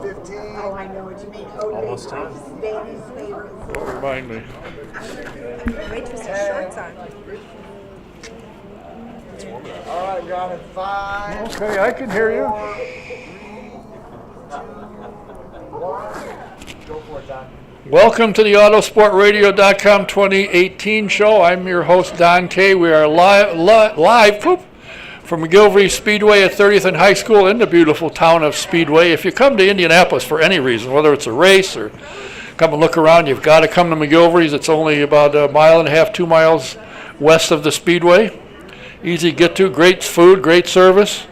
15. Oh, I know what you mean. Almost time. Baby's favorite. Don't remind me. Waitress's shorts on. All right, we're on at 5. Okay, I can hear you. 4, 3, 2, 1. Go for it, Don. Welcome to the Autosportradio.com 2018 show. I'm your host, Don Kay. We are live from McGilvery Speedway at 30th and High School in the beautiful town of Speedway. If you come to Indianapolis for any reason, whether it's a race or come and look around, you've got to come to McGilvery's. It's only about a mile and a half, 2 miles west of the Speedway. Easy to get to, great food, great service,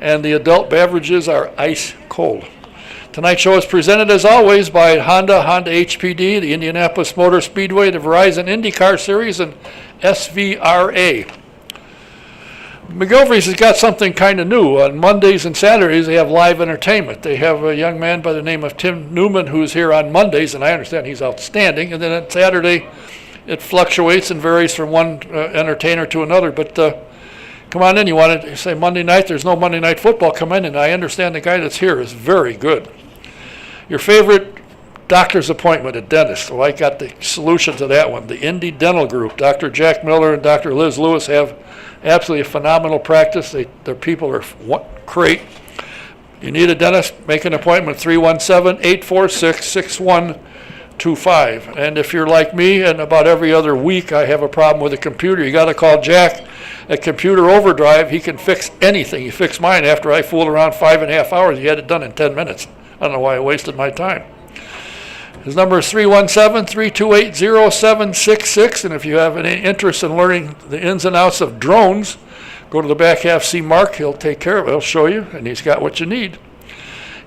and the adult beverages are ice cold. Tonight's show is presented, as always, by Honda HPD, the Indianapolis Motor Speedway, the Verizon IndyCar Series, and SVRA. McGilvery's has got something kind of new. On Mondays and Saturdays, they have live entertainment. They have a young man by the name of Tim Newman who's here on Mondays, and I understand he's outstanding. And then on Saturday, it fluctuates and varies from one entertainer to another. But come on in. You want to say Monday night? There's no Monday night football. Come in, and I understand the guy that's here is very good. Your favorite doctor's appointment, a dentist. Well, I got the solution to that one. The Indy Dental Group. Dr. Jack Miller and Dr. Liz Lewis have absolutely a phenomenal practice. Their people are great. You need a dentist, make an appointment, 317-846-6125. And if you're like me, and about every other week I have a problem with a computer, you got to call Jack at Computer Overdrive. He can fix anything. He fixed mine after I fooled around 5.5 hours. He had it done in 10 minutes. I don't know why I wasted my time. His number is 317-328-0766, and if you have any interest in learning the ins and outs of drones, go to the back half, see Mark. He'll take care of it. He'll show you, and he's got what you need. You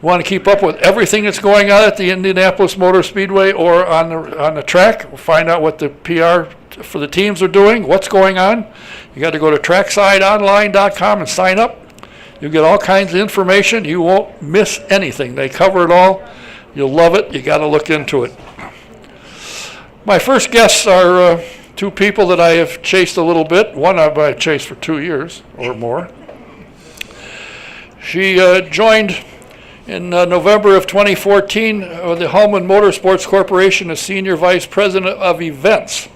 want to keep up with everything that's going on at the Indianapolis Motor Speedway or on the track, find out what the PR for the teams are doing, what's going on. You got to go to tracksideonline.com and sign up. You'll get all kinds of information. You won't miss anything. They cover it all. You'll love it. You got to look into it. My first guests are two people that I have chased a little bit. One I've chased for 2 years or more. She joined in November of 2014 with the Hallman Motorsports Corporation as Senior Vice President of Events.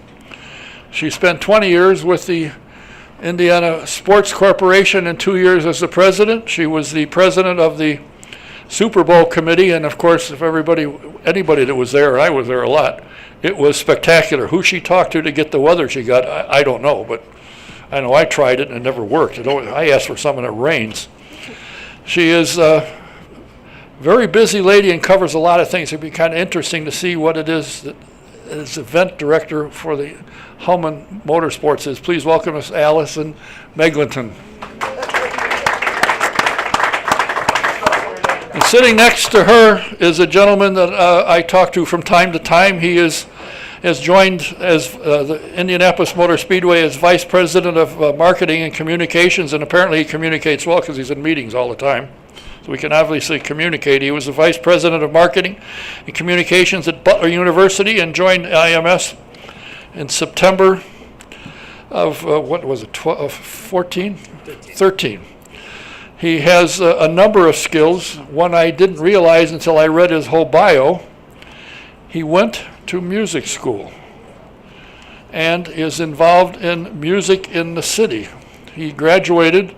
She spent 20 years with the Indiana Sports Corporation and 2 years as the president. She was the president of the Super Bowl committee, and of course, if anybody that was there, and I was there a lot, it was spectacular. Who she talked to get the weather she got, I don't know, but I know I tried it and it never worked. I asked for some and it rains. She is a very busy lady and covers a lot of things. It'd be kind of interesting to see what it is that as event director for the Hallman Motorsports is. Please welcome Miss Allison Meglinton. And sitting next to her is a gentleman that I talk to from time to time. He has joined as the Indianapolis Motor Speedway as Vice President of Marketing and Communications, and apparently he communicates well because he's in meetings all the time. So we can obviously communicate. He was the Vice President of Marketing and Communications at Butler University and joined IMS in September of, 13. He has a number of skills. One I didn't realize until I read his whole bio. He went to music school and is involved in music in the city. He graduated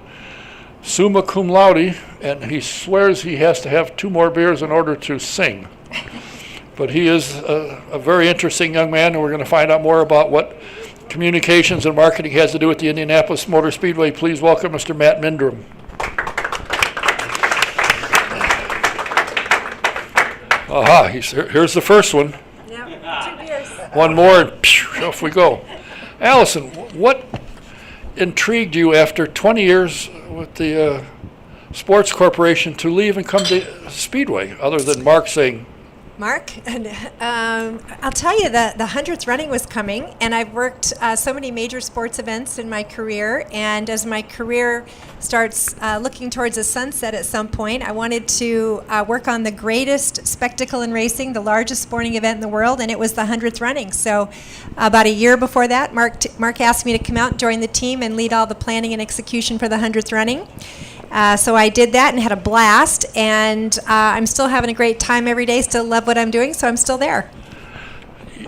summa cum laude, and he swears he has to have 2 more beers in order to sing. But he is a very interesting young man, and we're going to find out more about what communications and marketing has to do with the Indianapolis Motor Speedway. Please welcome Mr. Matt Mindrum. Aha, here's the first one. Yep, 2 beers. One more, and off we go. Allison, what intrigued you after 20 years with the Sports Corporation to leave and come to Speedway, other than Mark saying, Mark, I'll tell you that the 100th running was coming, and I've worked so many major sports events in my career, and as my career starts looking towards a sunset at some point, I wanted to work on the greatest spectacle in racing, the largest sporting event in the world, and it was the 100th running. So about a year before that, Mark asked me to come out and join the team and lead all the planning and execution for the 100th running. So I did that and had a blast, and I'm still having a great time every day, still love what I'm doing, so I'm still there.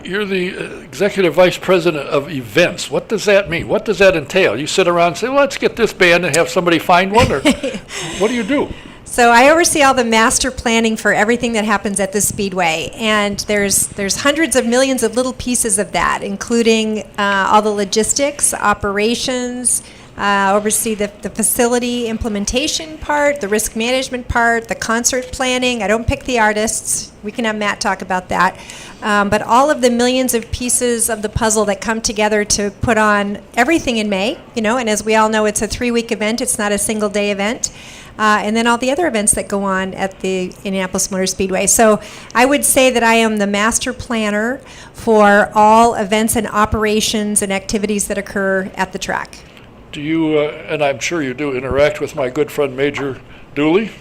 You're the executive vice president of events. What does that mean? What does that entail? You sit around and say, well, let's get this band and have somebody find one, or what do you do? So I oversee all the master planning for everything that happens at the Speedway, and there's hundreds of millions of little pieces of that, including all the logistics, operations, oversee the facility implementation part, the risk management part, the concert planning. I don't pick the artists. We can have Matt talk about that. But all of the millions of pieces of the puzzle that come together to put on everything in May, and as we all know, it's a 3-week event. It's not a single day event. And then all the other events that go on at the Indianapolis Motor Speedway. So I would say that I am the master planner for all events and operations and activities that occur at the track. Do you, and I'm sure you do, interact with my good friend Major Dooley?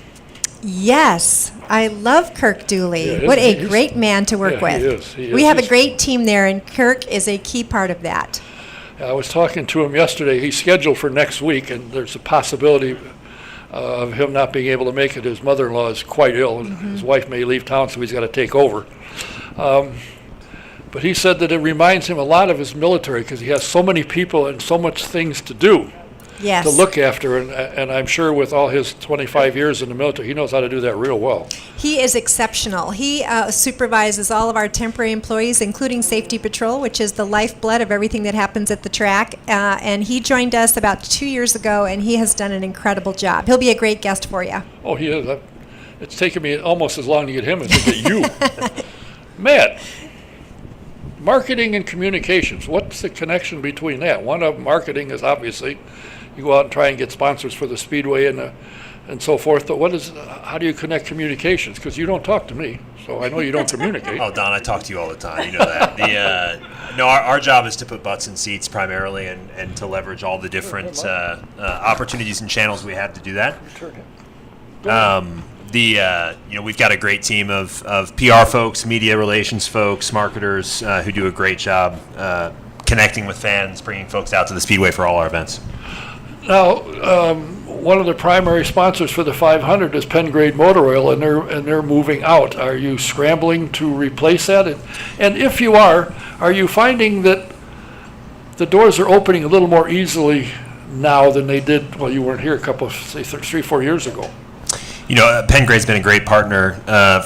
Yes, I love Kirk Dooley. Yeah, what a he's- great man to work yeah, with. he is, he is. We have a He's- great team there, and Kirk is a key part of that. I was talking to him yesterday. He's scheduled for next week, and there's a possibility of him not being able to make it. His mother-in-law is quite ill, and his wife may leave town, so he's got to take over. But he said that it reminds him a lot of his military because he has so many people and so much things to do, Yes. to look after, and I'm sure with all his 25 years in the military, he knows how to do that real well. He is exceptional. He supervises all of our temporary employees, including Safety Patrol, which is the lifeblood of everything that happens at the track. And he joined us about 2 years ago, and he has done an incredible job. He'll be a great guest for you. Oh, he is. It's taken me almost as long to get him as to get you. Matt, marketing and communications, what's the connection between that? One of marketing is obviously you go out and try and get sponsors for the Speedway and so forth, but how do you connect communications? Because you don't talk to me, so I know you don't communicate. Oh, Don, I talk to you all the time. You know that. Our job is to put butts in seats primarily and to leverage all the different opportunities and channels we have to do that. We've got a great team of PR folks, media relations folks, marketers who do a great job connecting with fans, bringing folks out to the Speedway for all our events. Now, one of the primary sponsors for the 500 is Pengrade Motor Oil, and they're moving out. Are you scrambling to replace that? And if you are you finding that the doors are opening a little more easily now than they did, well, you weren't here a couple of, say, 3-4 years ago? Pengrade's been a great partner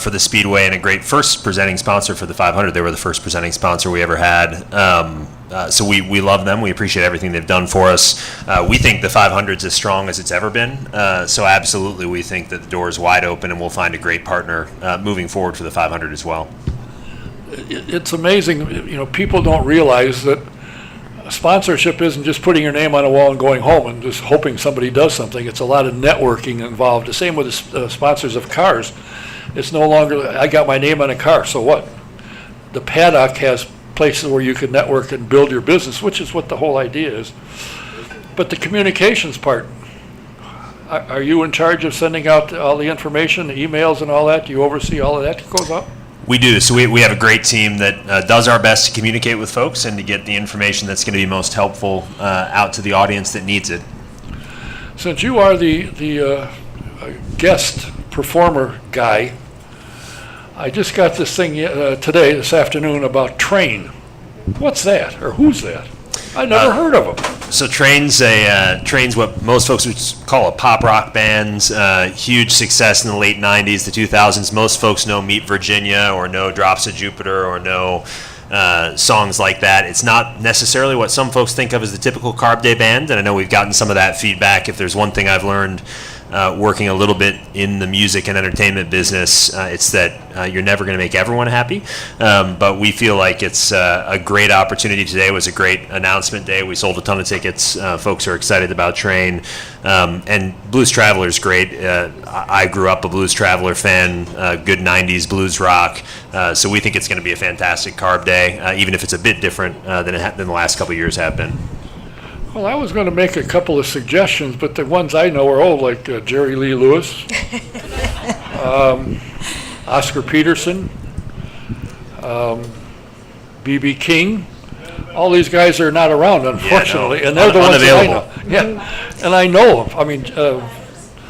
for the Speedway and a great first presenting sponsor for the 500. They were the first presenting sponsor we ever had. So we love them. We appreciate everything they've done for us. We think the 500's as strong as it's ever been. So absolutely, we think that the door is wide open, and we'll find a great partner moving forward for the 500 as well. It's amazing. People don't realize that sponsorship isn't just putting your name on a wall and going home and just hoping somebody does something. It's a lot of networking involved. The same with the sponsors of cars. It's no longer, I got my name on a car, so what? The paddock has places where you can network and build your business, which is what the whole idea is. But the communications part, are you in charge of sending out all the information, the emails and all that? Do you oversee all of that that goes out? We do. So we have a great team that does our best to communicate with folks and to get the information that's going to be most helpful out to the audience that needs it. Since you are the guest performer guy, I just got this thing this afternoon about Train. What's that, or who's that? I never heard of them. So Train's what most folks would call a pop rock band. Huge success in the late 90s, the 2000s. Most folks know Meet Virginia or know Drops of Jupiter or know songs like that. It's not necessarily what some folks think of as the typical Carb Day band, and I know we've gotten some of that feedback. If there's one thing I've learned working a little bit in the music and entertainment business, it's that you're never going to make everyone happy, but we feel like it's a great opportunity. Today was a great announcement day. We sold a ton of tickets. Folks are excited about Train, and Blues Traveler is great. I grew up a Blues Traveler fan, good 90s blues rock, so we think it's going to be a fantastic Carb Day, even if it's a bit different than the last couple of years have been. Well, I was going to make a couple of suggestions, but the ones I know are old, like Jerry Lee Lewis, Oscar Peterson, B.B. King. All these guys are not around, unfortunately, and they're the ones that I know. Yeah, and I know them. I mean,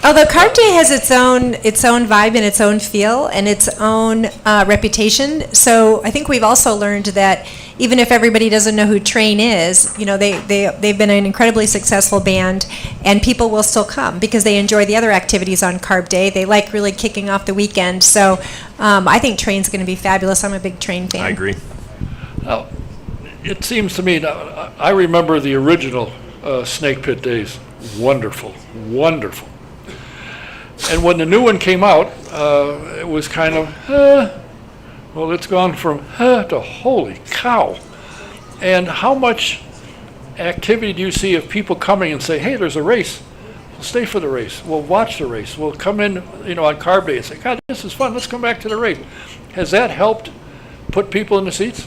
Although Carb Day has its own vibe and its own feel and its own reputation, so I think we've also learned that even if everybody doesn't know who Train is, you know, they've been an incredibly successful band, and people will still come because they enjoy the other activities on Carb Day. They like really kicking off the weekend, so I think Train's going to be fabulous. I'm a big Train fan. I agree. Now, it seems to me, now, I remember the original Snake Pit days. Wonderful, wonderful. And when the new one came out, it was kind of, well, it's gone from to holy cow. And how much activity do you see of people coming and say, hey, there's a race. We'll stay for the race. We'll watch the race. We'll come in, you know, on Carb Day and say, God, this is fun. Let's come back to the race. Has that helped put people in the seats?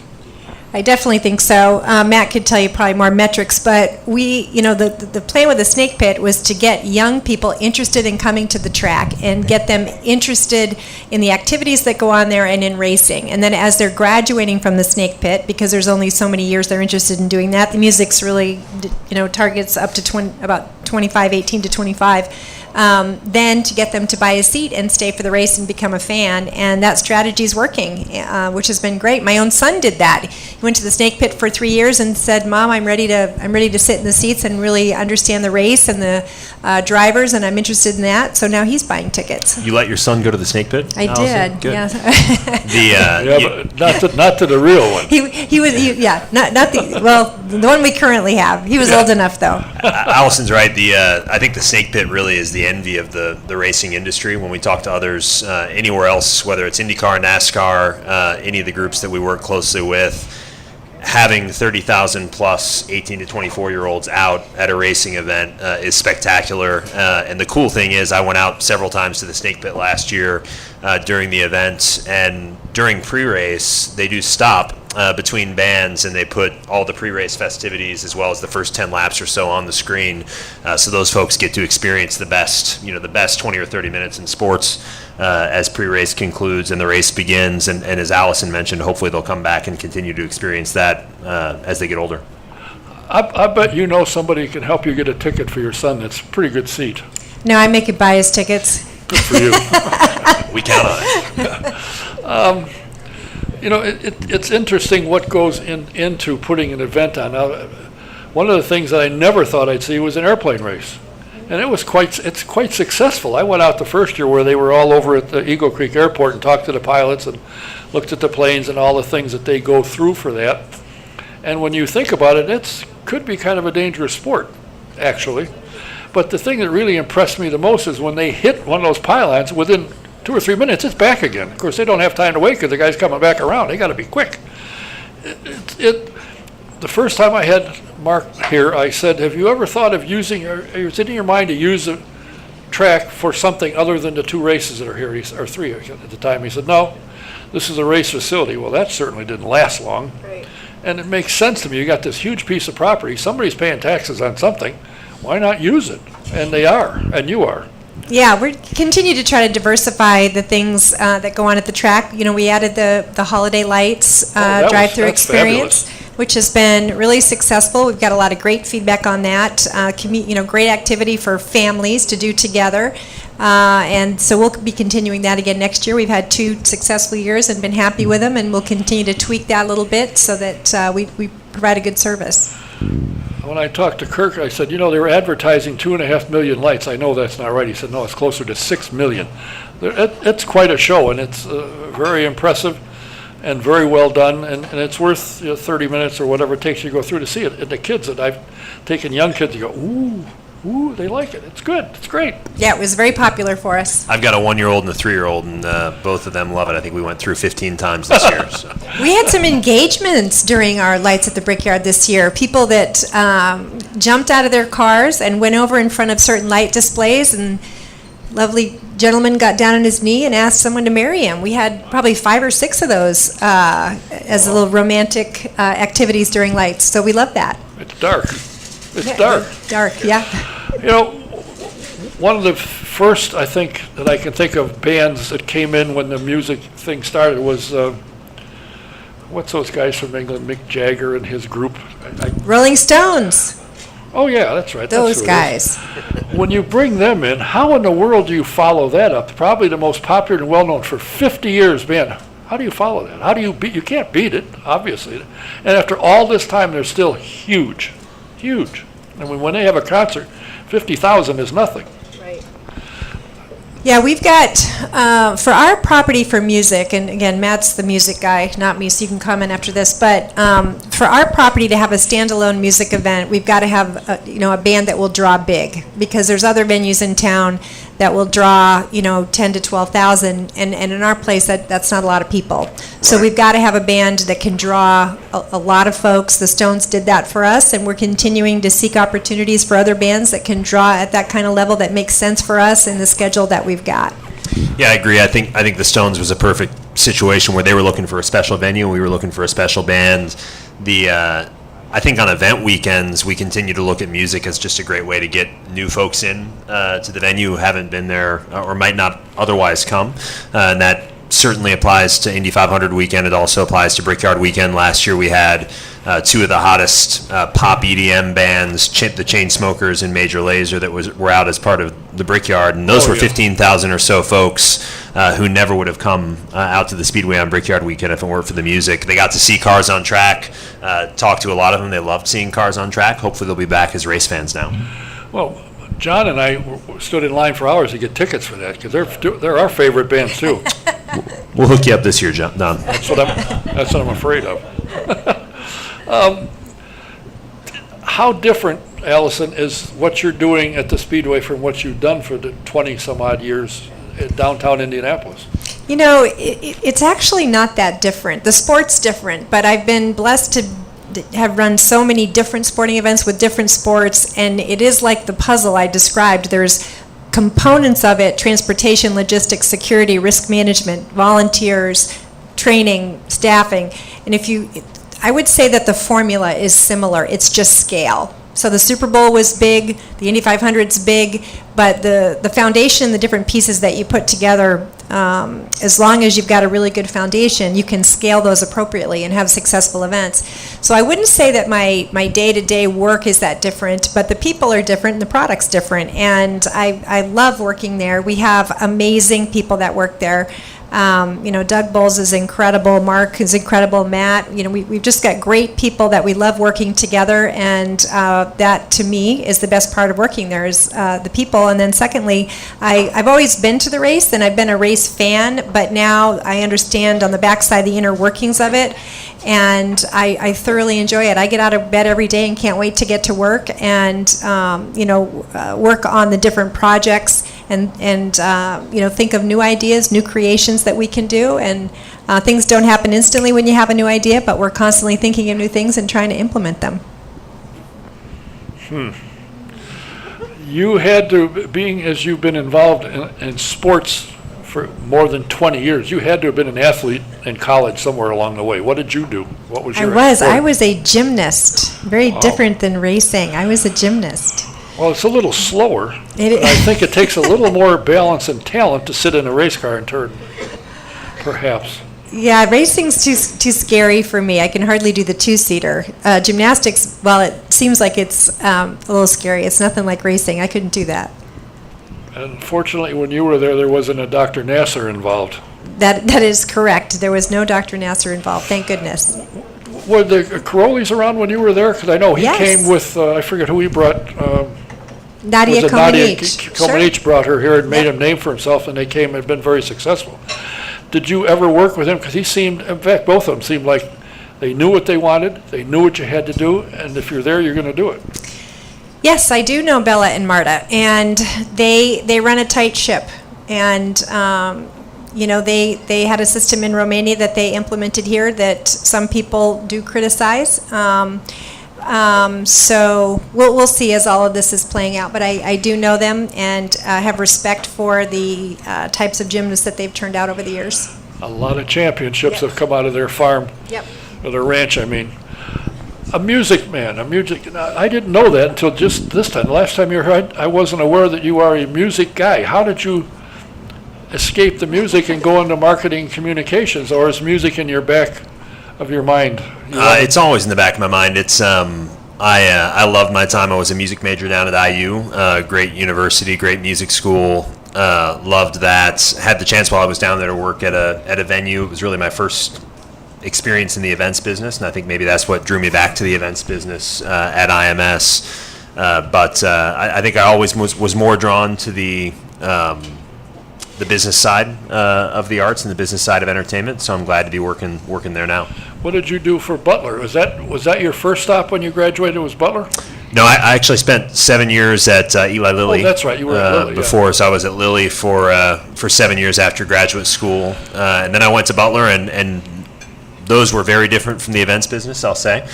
I definitely think so. Matt could tell you probably more metrics, but we, you know, the plan with the Snake Pit was to get young people interested in coming to the track and get them interested in the activities that go on there and in racing. And then as they're graduating from the Snake Pit, because there's only so many years they're interested in doing that, the music's really, you know, targets up to about 25, 18 to 25. Then to get them to buy a seat and stay for the race and become a fan, and that strategy is working, which has been great. My own son did that. He went to the Snake Pit for 3 years and said, "Mom, I'm ready to sit in the seats and really understand the race and the drivers, and I'm interested in that." So now he's buying tickets. You let your son go to the Snake Pit? I Allison? did. Good. Yeah. But not to the real one. He was not the one we currently have. He was old enough though. Allison's right. I think the Snake Pit really is the envy of the racing industry. When we talk to others anywhere else, whether it's IndyCar, NASCAR, any of the groups that we work closely with, having 30,000 plus 18 to 24-year-olds out at a racing event is spectacular. And the cool thing is I went out several times to the Snake Pit last year during the event, and during pre-race they do stop between bands, and they put all the pre-race festivities as well as the first 10 laps or so on the screen, so those folks get to experience the best 20 or 30 minutes in sports as pre-race concludes and the race begins. And as Allison mentioned, hopefully they'll come back and continue to experience that as they get older. I bet you know somebody can help you get a ticket for your son. That's a pretty good seat. No, I make him buy his tickets. Good for you. We count on it. You know, it's interesting what goes into putting an event on. Now, one of the things that I never thought I'd see was an airplane race, and it's quite successful. I went out the first year where they were all over at the Eagle Creek Airport and talked to the pilots and looked at the planes and all the things that they go through for that. And when you think about it, it could be kind of a dangerous sport, actually. But the thing that really impressed me the most is when they hit one of those pylons, within 2 or 3 minutes, it's back again. Of course, they don't have time to wait because the guy's coming back around. They got to be quick. The first time I had Mark here, I said, have you ever thought of using, or is it in your mind to use a track for something other than the 2 races that are here, or 3 at the time? He said, no, this is a race facility. Well, that certainly didn't last long. Right. And it makes sense to me. You got this huge piece of property. Somebody's paying taxes on something. Why not use it? And they are, and you are. Yeah, we continue to try to diversify the things that go on at the track. You know, we added the holiday lights drive-through that's experience, which has been really successful. We've got a lot of great feedback on that. Great activity for families to do together. And so we'll be continuing that again next year. We've had 2 successful years and been happy with them, and we'll continue to tweak that a little bit so that we provide a good service. When I talked to Kirk, I said, you know, they were advertising 2.5 million lights. I know that's not right. He said, no, it's closer to 6 million. It's quite a show, and it's very impressive and very well done, and it's worth 30 minutes or whatever it takes you to go through to see it. And the kids that I've taken, young kids, to go, ooh, they like it. It's good. It's great. Yeah, it was very popular for us. I've got a 1-year-old and a 3-year-old, and both of them love it. I think we went through 15 times this year. So. We had some engagements during our Lights at the Brickyard this year. People that jumped out of their cars and went over in front of certain light displays, and lovely gentleman got down on his knee and asked someone to marry him. We had probably 5 or 6 of those as little romantic activities during lights. So we love that. It's dark. It's dark. Dark, yeah. You know, one of the first, I think, that I can think of bands that came in when the music thing started was, what's those guys from England, Mick Jagger and his group? Rolling Stones. Oh, yeah, that's right. Those That's who it is. guys. When you bring them in, how in the world do you follow that up? Probably the most popular and well-known for 50 years band. How do you follow that? How do you beat? You can't beat it, obviously. And after all this time, they're still huge, huge. And when they have a concert, 50,000 is nothing. Right. Yeah, we've got, for our property for music, and again, Matt's the music guy, not me, so you can comment after this, but for our property to have a standalone music event, we've got to have, a band that will draw big, because there's other venues in town that will draw, 10 to 12,000, and in our place, that's not a lot of people. So we've got to have a band that can draw a lot of folks. The Stones did that for us, and we're continuing to seek opportunities for other bands that can draw at that kind of level that makes sense for us in the schedule that we've got. Yeah, I agree. I think the Stones was a perfect situation where they were looking for a special venue and we were looking for a special band. I think on event weekends, we continue to look at music as just a great way to get new folks in to the venue who haven't been there or might not otherwise come. And that certainly applies to Indy 500 weekend. It also applies to Brickyard weekend. Last year we had two of the hottest pop EDM bands, the Chainsmokers and Major Lazer, that were out as part of the Brickyard, and those were 15,000 or so folks who never would have come out to the Speedway on Brickyard weekend if it weren't for the music. They got to see Cars on Track, talked to a lot of them. They loved seeing Cars on Track. Hopefully they'll be back as race fans now. Well, John and I stood in line for hours to get tickets for that, because they're our favorite bands, too. We'll hook you up this year, Don. That's what I'm afraid of. How different, Allison, is what you're doing at the Speedway from what you've done for the 20-some-odd years in downtown Indianapolis? It's actually not that different. The sport's different, but I've been blessed to have run so many different sporting events with different sports, and it is like the puzzle I described. There's components of it: transportation, logistics, security, risk management, volunteers, training, staffing. And I would say that the formula is similar. It's just scale. So the Super Bowl was big, the Indy 500's big, but the foundation, the different pieces that you put together, as long as you've got a really good foundation, you can scale those appropriately and have successful events. So I wouldn't say that my day-to-day work is that different, but the people are different and the product's different, and I love working there. We have amazing people that work there. Doug Bowles is incredible. Mark is incredible. Matt, we've just got great people that we love working together, and that to me is the best part of working there is the people. And then secondly, I've always been to the race and I've been a race fan, but now I understand on the backside the inner workings of it, and I thoroughly enjoy it. I get out of bed every day and can't wait to get to work and work on the different projects and think of new ideas, new creations that we can do. And things don't happen instantly when you have a new idea, but we're constantly thinking of new things and trying to implement them. You had to, being as you've been involved in sports for more than 20 years, you had to have been an athlete in college somewhere along the way. What did you do? What was your sport? I was a gymnast. Very different than racing. I was a gymnast. Well, it's a little slower. I think it takes a little more balance and talent to sit in a race car and turn, perhaps. Yeah, racing's too scary for me. I can hardly do the two-seater. Gymnastics, well, it seems like it's a little scary. It's nothing like racing. I couldn't do that. Unfortunately, when you were there wasn't a Dr. Nasser involved. That is correct. There was no Dr. Nasser involved, thank goodness. Were the Carollis around when you were there? Because I know he came with, I forget who he brought. Nadia Comaneci. Comaneci brought her here and made a name for himself, and they came and had been very successful. Did you ever work with him? Because he seemed, in fact, both of them seemed like they knew what they wanted, they knew what you had to do, and if you're there, you're going to do it. Yes, I do know Bella and Marta, and they run a tight ship. And, they had a system in Romania that they implemented here that some people do criticize. So we'll see as all of this is playing out. But I do know them and have respect for the types of gymnasts that they've turned out over the years. A lot of championships have come out of their farm, or their ranch, I mean. A music man, I didn't know that until just this time. The last time you were here, I wasn't aware that you are a music guy. How did you escape the music and go into marketing communications, or is music in your back of your mind? It's always in the back of my mind. It's I loved my time. I was a music major down at IU, great university, great music school. Loved that. Had the chance while I was down there to work at a venue. It was really my first experience in the events business, and I think maybe that's what drew me back to the events business at IMS. But I think I always was more drawn to the business side of the arts and the business side of entertainment. So I'm glad to be working there now. What did you do for Butler? Was that your first stop when you graduated, was Butler? No, I actually spent 7 years at Eli Lilly. Oh, that's right. You were at Lilly, before, so I was at Lilly for 7 years after graduate school, and then I went to Butler, and those were very different from the events business, I'll say.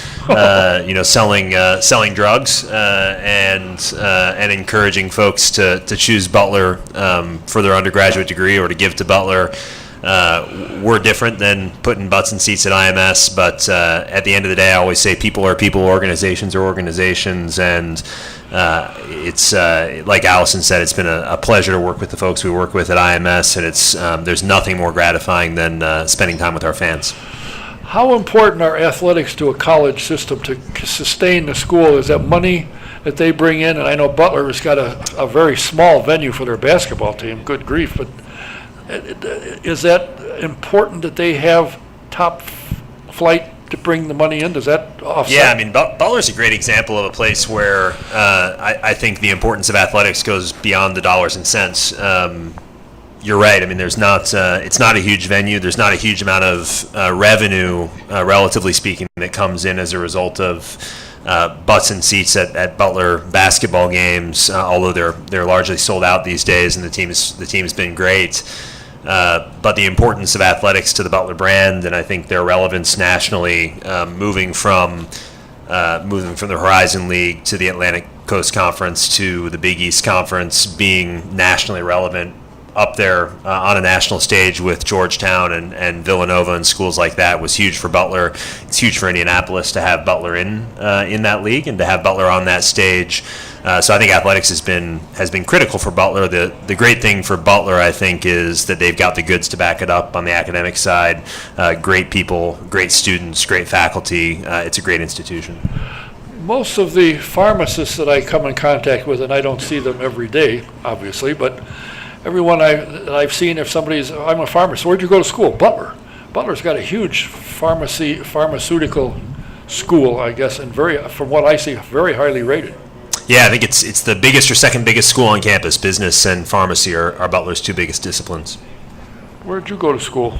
Selling drugs and encouraging folks to choose Butler for their undergraduate degree or to give to Butler. Were different than putting butts in seats at IMS, but at the end of the day, I always say people are people, organizations are organizations, and it's like Allison said, it's been a pleasure to work with the folks we work with at IMS, and it's there's nothing more gratifying than spending time with our fans. How important are athletics to a college system to sustain the school? Is that money that they bring in? And I know Butler has got a very small venue for their basketball team, good grief, but is that important that they have top flight to bring the money in? Does that offset? Yeah, I mean, Butler's a great example of a place where I think the importance of athletics goes beyond the dollars and cents. You're right. I mean, there's not. It's not a huge venue. There's not a huge amount of revenue, relatively speaking, that comes in as a result of butts and seats at Butler basketball games. Although they're largely sold out these days, and the team's been great. But the importance of athletics to the Butler brand, and I think their relevance nationally, moving from the Horizon League to the Atlantic Coast Conference to the Big East Conference, being nationally relevant up there on a national stage with Georgetown and Villanova and schools like that was huge for Butler. It's huge for Indianapolis to have Butler in that league and to have Butler on that stage. So I think athletics has been critical for Butler. The great thing for Butler, I think, is that they've got the goods to back it up on the academic side. Great people, great students, great faculty. It's a great institution. Most of the pharmacists that I come in contact with, and I don't see them every day, obviously, but everyone that I've seen, if I'm a pharmacist, where'd you go to school? Butler. Butler's got a huge pharmaceutical school, I guess, and from what I see, very highly rated. Yeah, I think it's the biggest or second biggest school on campus. Business and pharmacy are Butler's two biggest disciplines. Where'd you go to school?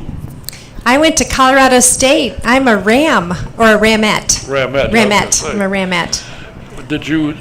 I went to Colorado State. I'm a Ram, or a Ramette. Ramette. I'm a Ramette. Did you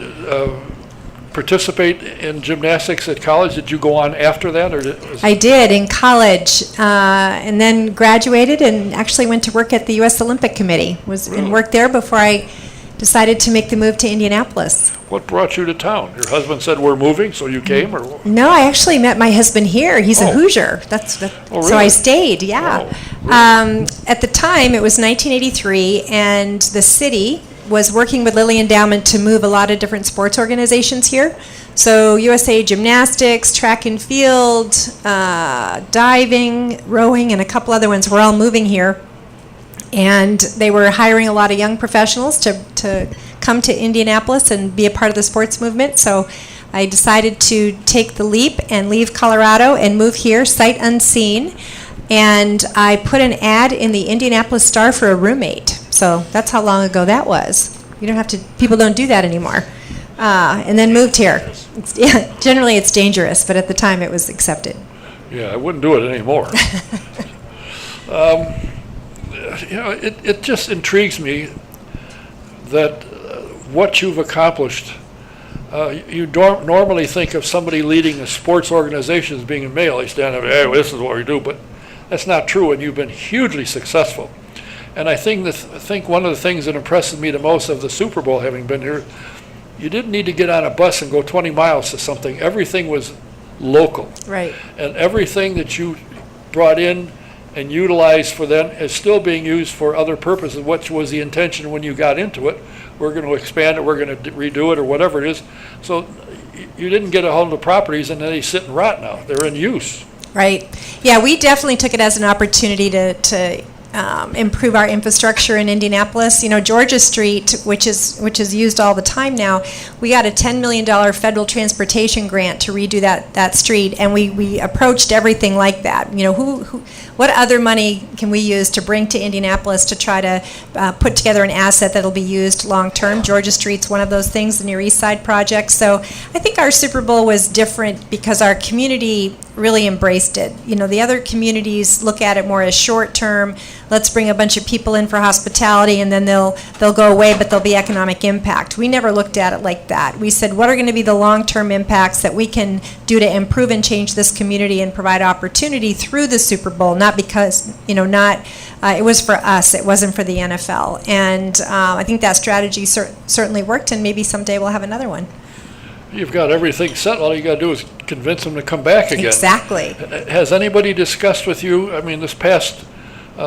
participate in gymnastics at college? Did you go on after that? I did in college, and then graduated and actually went to work at the U.S. Olympic Committee. And worked there before I decided to make the move to Indianapolis. What brought you to town? Your husband said we're moving, so you came, or? No, I actually met my husband here. He's a Hoosier. Really? So I stayed. Yeah. Oh, really? At the time, it was 1983, and the city was working with Lilly Endowment to move a lot of different sports organizations here. So USA Gymnastics, track and field, diving, rowing, and a couple other ones were all moving here. And they were hiring a lot of young professionals to come to Indianapolis and be a part of the sports movement. So I decided to take the leap and leave Colorado and move here, sight unseen. And I put an ad in the Indianapolis Star for a roommate. So that's how long ago that was. People don't do that anymore. And then moved here. Generally it's dangerous, but at the time it was accepted. Yeah, I wouldn't do it anymore. It just intrigues me that what you've accomplished. You don't normally think of somebody leading a sports organization as being a male. They stand up, hey, well, this is what we do, but that's not true, and you've been hugely successful. And I think one of the things that impresses me the most of the Super Bowl, having been here, you didn't need to get on a bus and go 20 miles to something. Everything was local. Right. And everything that you brought in and utilized for them is still being used for other purposes, which was the intention when you got into it. We're going to expand it, we're going to redo it, or whatever it is. So you didn't get a hold of the properties and then they sit and rot now. They're in use. Right. Yeah, we definitely took it as an opportunity to improve our infrastructure in Indianapolis. You know, Georgia Street, which is used all the time now, we got a $10 million federal transportation grant to redo that street, and we approached everything like that. You know, what other money can we use to bring to Indianapolis to try to put together an asset that'll be used long term? Georgia Street's one of those things, the Near East Side project. So I think our Super Bowl was different because our community really embraced it. You know, the other communities look at it more as short term. Let's bring a bunch of people in for hospitality and then they'll go away, but there'll be economic impact. We never looked at it like that. We said, what are going to be the long-term impacts that we can do to improve and change this community and provide opportunity through the Super Bowl? Not because, you know, it was for us. It wasn't for the NFL. And I think that strategy certainly worked, and maybe someday we'll have another one. You've got everything set. All you got to do is convince them to come back again. Exactly. Has anybody discussed with you, I mean, this past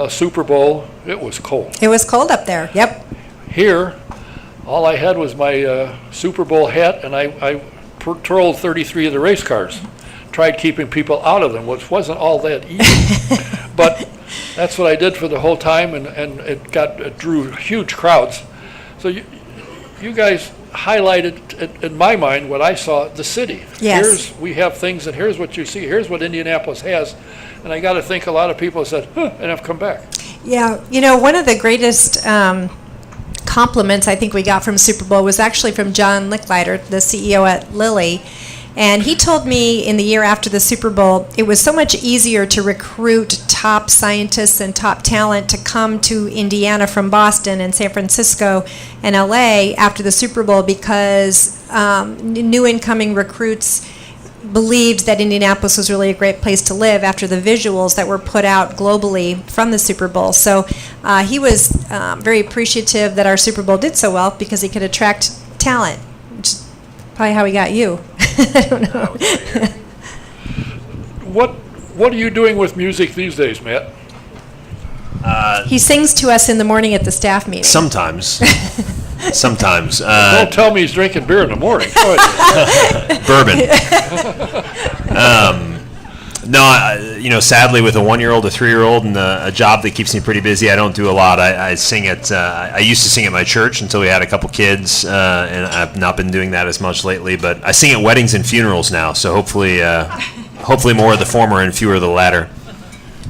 Super Bowl, it was cold. It was cold up there, yep. Here, all I had was my Super Bowl hat, and I patrolled 33 of the race cars. Tried keeping people out of them, which wasn't all that easy. But that's what I did for the whole time, and it drew huge crowds. So you guys highlighted, in my mind, what I saw, the city. Yes. We have things, and here's what you see. Here's what Indianapolis has. And I got to think a lot of people said, and have come back. Yeah, you know, one of the greatest compliments I think we got from Super Bowl was actually from John Licklider, the CEO at Lilly. And he told me in the year after the Super Bowl, it was so much easier to recruit top scientists and top talent to come to Indiana from Boston and San Francisco and LA after the Super Bowl because new incoming recruits believed that Indianapolis was really a great place to live after the visuals that were put out globally from the Super Bowl. So he was very appreciative that our Super Bowl did so well because he could attract talent, which is probably how he got you. I don't know. What are you doing with music these days, Matt? He sings to us in the morning at the staff meeting. Sometimes. Sometimes. Don't tell me he's drinking beer in the morning. Go ahead. Bourbon. No, you know, sadly, with a 1-year-old, a 3-year-old, and a job that keeps me pretty busy, I don't do a lot. I sing at. I used to sing at my church until we had a couple kids, and I've not been doing that as much lately. But I sing at weddings and funerals now, so hopefully more of the former and fewer of the latter.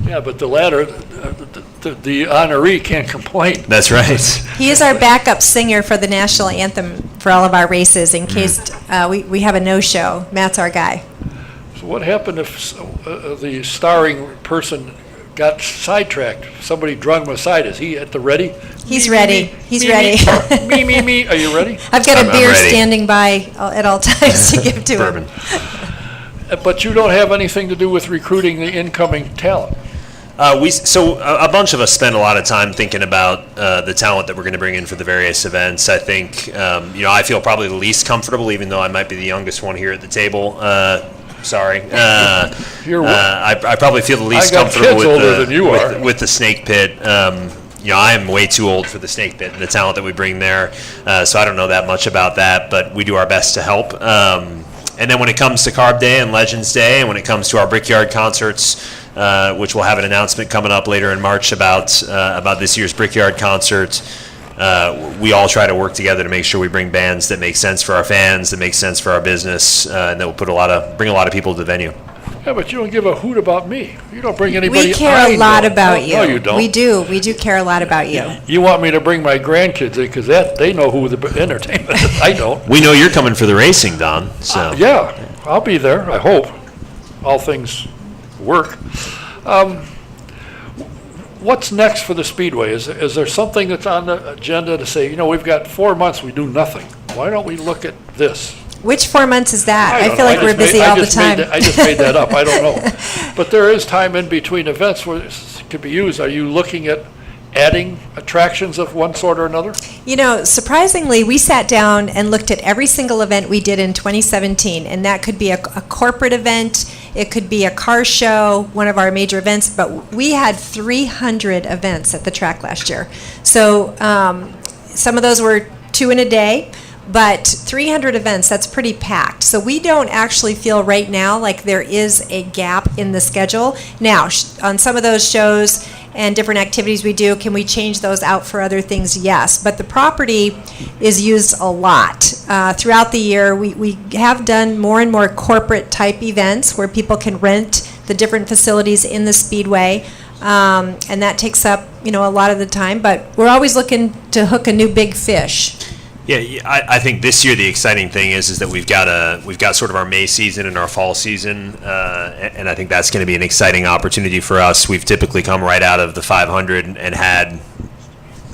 Yeah, but the latter, the honoree can't complain. That's right. He is our backup singer for the national anthem for all of our races in case we have a no-show. Matt's our guy. So what happened if the starring person got sidetracked? Somebody drug him aside. Is he at the ready? He's ready. He's ready. Me. Are you ready? I've got a I'm beer ready. Standing by at all times to give to Bourbon. him. But you don't have anything to do with recruiting the incoming talent. A bunch of us spend a lot of time thinking about the talent that we're going to bring in for the various events. I think, I feel probably the least comfortable, even though I might be the youngest one here at the table. Sorry. I probably feel the least comfortable with the snake pit. I am way too old for the snake pit and the talent that we bring there. So I don't know that much about that, but we do our best to help. And then when it comes to Carb Day and Legends Day, and when it comes to our Brickyard concerts, which we'll have an announcement coming up later in March about this year's Brickyard concert, we all try to work together to make sure we bring bands that make sense for our fans, that make sense for our business, and that will bring a lot of people to the venue. Yeah, but you don't give a hoot about me. You don't bring anybody. We care a lot about you. No, you don't. We do. We do care a lot about you. You want me to bring my grandkids in because they know who the entertainment is. I don't. We know you're coming for the racing, Don. So yeah, I'll be there. I hope all things work. What's next for the Speedway? Is there something that's on the agenda to say, we've got 4 months, we do nothing. Why don't we look at this? Which 4 months is that? I don't feel know. like we're busy all the time. I just made that up. I don't know. But there is time in between events where this could be used. Are you looking at adding attractions of one sort or another? Surprisingly, we sat down and looked at every single event we did in 2017, and that could be a corporate event, it could be a car show, one of our major events, but we had 300 events at the track last year. So some of those were 2 in a day, but 300 events, that's pretty packed. So we don't actually feel right now like there is a gap in the schedule. Now, on some of those shows, and different activities we do. Can we change those out for other things? Yes. But the property is used a lot. Throughout the year, we have done more and more corporate type events where people can rent the different facilities in the Speedway. And that takes up, a lot of the time. But we're always looking to hook a new big fish. Yeah, I think this year the exciting thing is that we've got sort of our May season and our fall season, and I think that's going to be an exciting opportunity for us. We've typically come right out of the 500 and had